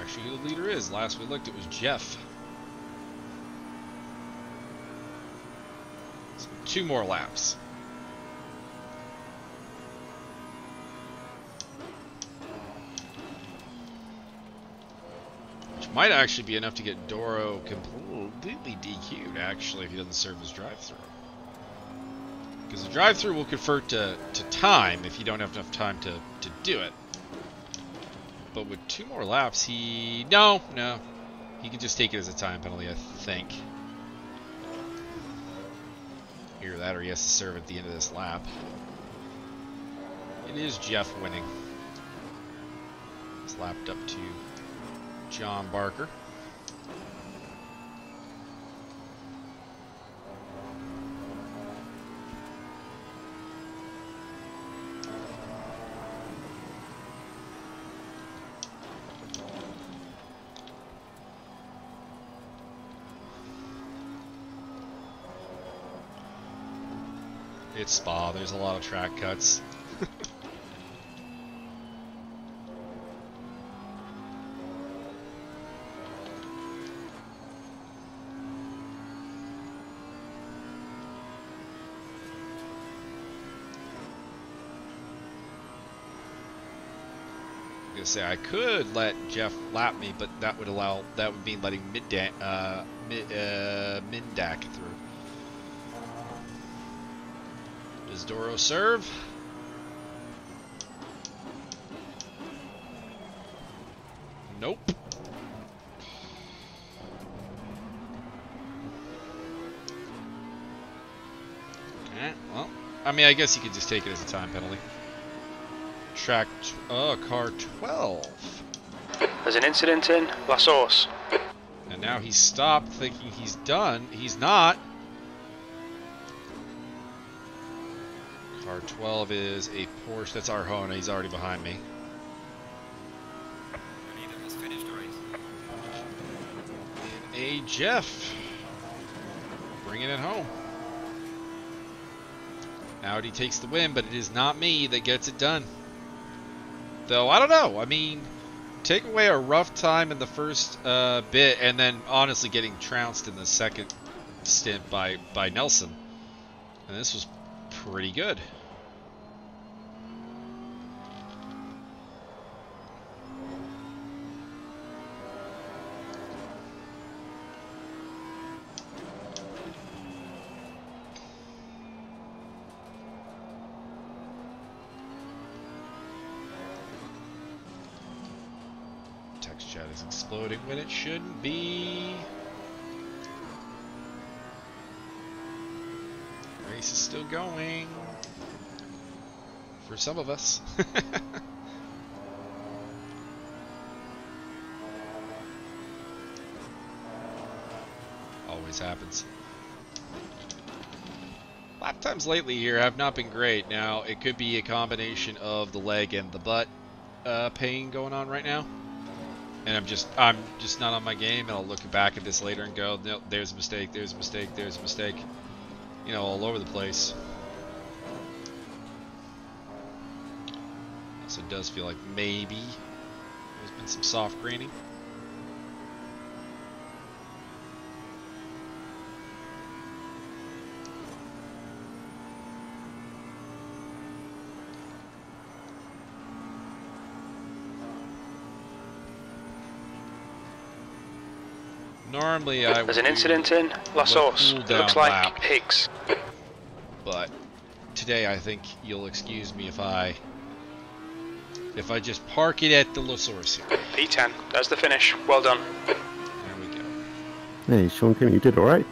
Speaker 1: Actually, who the leader is. Last we looked, it was Jeff. So 2 more laps. Which might actually be enough to get Doro completely DQ'd, actually, if he doesn't serve his drive-through. Because the drive-through will convert to time if you don't have enough time to do it. But with 2 more laps, no, he can just take it as a time penalty, I think. Either that, or he has to serve at the end of this lap. It is Jeff winning. He's lapped up to John Barker. It's Spa, there's a lot of track cuts. I'm gonna say I could let Jeff lap me, but that would mean letting Mindak through. Does Doro serve? Nope. Well, I mean, I guess you could just take it as a time penalty. Car 12.
Speaker 8: There's an incident in La Source.
Speaker 1: And now he's stopped thinking he's done. He's not. Car 12 is a Porsche. That's Arjona. He's already behind me. And a Jeff. Bringing it home. Audi takes the win, but it is not me that gets it done. Though, I don't know. I mean, take away a rough time in the first bit, and then honestly getting trounced in the second stint by Nelson. And this was pretty good. Text chat is exploding when it shouldn't be. Race is still going. For some of us. Always happens. Lap times lately here have not been great. Now, it could be a combination of the leg and the butt pain going on right now. And I'm just not on my game, and I'll look back at this later and go, no, there's a mistake, there's a mistake, there's a mistake. You know, all over the place. So it does feel like maybe there's been some soft graining. Normally
Speaker 8: There's an incident in La Source. It looks like
Speaker 1: lap.
Speaker 8: Higgs.
Speaker 1: But today I think you'll excuse me if I just park it at the La Source here.
Speaker 8: P10. That's the finish. Well done.
Speaker 1: There we go.
Speaker 3: Hey, Sean Kinney, you did alright.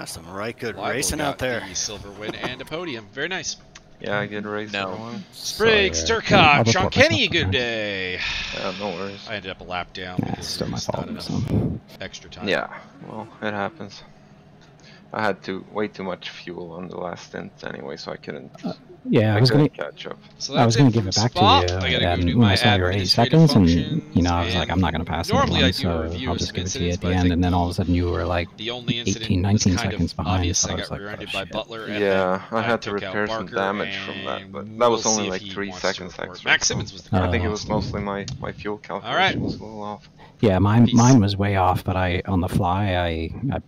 Speaker 9: Some right good
Speaker 1: Liable
Speaker 9: racing
Speaker 1: got
Speaker 9: out there.
Speaker 1: The silver win and a podium. Very nice.
Speaker 6: Yeah, good race.
Speaker 4: No.
Speaker 1: Sprague, Sturcock, Sean Kenny, good day.
Speaker 6: Yeah, no worries.
Speaker 1: I ended up a lap down
Speaker 2: Yeah,
Speaker 1: because
Speaker 2: it's still my
Speaker 1: there's not
Speaker 2: fault.
Speaker 1: enough
Speaker 2: So.
Speaker 1: extra time.
Speaker 6: Yeah, well, it happens. I had way too much fuel on the last stint anyway, so I couldn't.
Speaker 2: Yeah, I was gonna
Speaker 6: catch up.
Speaker 1: So
Speaker 2: I was
Speaker 1: that's
Speaker 2: gonna
Speaker 1: it
Speaker 2: give
Speaker 1: from
Speaker 2: it back
Speaker 1: Spa.
Speaker 2: to you,
Speaker 1: I gotta go
Speaker 2: and
Speaker 1: do
Speaker 2: when
Speaker 1: my
Speaker 2: I saw your 8
Speaker 1: administrative
Speaker 2: seconds, and
Speaker 1: functions,
Speaker 2: I was like, I'm not gonna pass
Speaker 1: normally I
Speaker 2: anyone,
Speaker 1: do a
Speaker 2: so
Speaker 1: review
Speaker 2: I'll
Speaker 1: of
Speaker 2: just
Speaker 1: some
Speaker 2: give it to you
Speaker 1: incidents,
Speaker 2: at
Speaker 1: but
Speaker 2: the
Speaker 1: I
Speaker 2: end,
Speaker 1: think
Speaker 2: and then all of a sudden you were like
Speaker 1: the only incident
Speaker 2: 18, 19
Speaker 1: was kind
Speaker 2: seconds
Speaker 1: of
Speaker 2: behind,
Speaker 1: obvious.
Speaker 2: so
Speaker 1: I
Speaker 2: I
Speaker 1: got
Speaker 2: was like,
Speaker 1: rear-ended
Speaker 2: oh,
Speaker 1: by
Speaker 2: shit.
Speaker 1: Butler, and
Speaker 6: Yeah,
Speaker 1: then
Speaker 6: I had to
Speaker 1: took out
Speaker 6: repair some
Speaker 1: Barker,
Speaker 6: damage from that,
Speaker 1: and
Speaker 6: but that
Speaker 1: we'll
Speaker 6: was only
Speaker 1: see if
Speaker 6: like
Speaker 1: he
Speaker 6: 3
Speaker 1: wants to
Speaker 6: seconds
Speaker 1: report.
Speaker 6: extra.
Speaker 1: Max
Speaker 6: so
Speaker 1: Simmons was the
Speaker 6: I think it
Speaker 2: Oh.
Speaker 6: was mostly my fuel calculation was a little off.
Speaker 2: Yeah, mine
Speaker 1: Peace.
Speaker 2: was way off, but on the fly I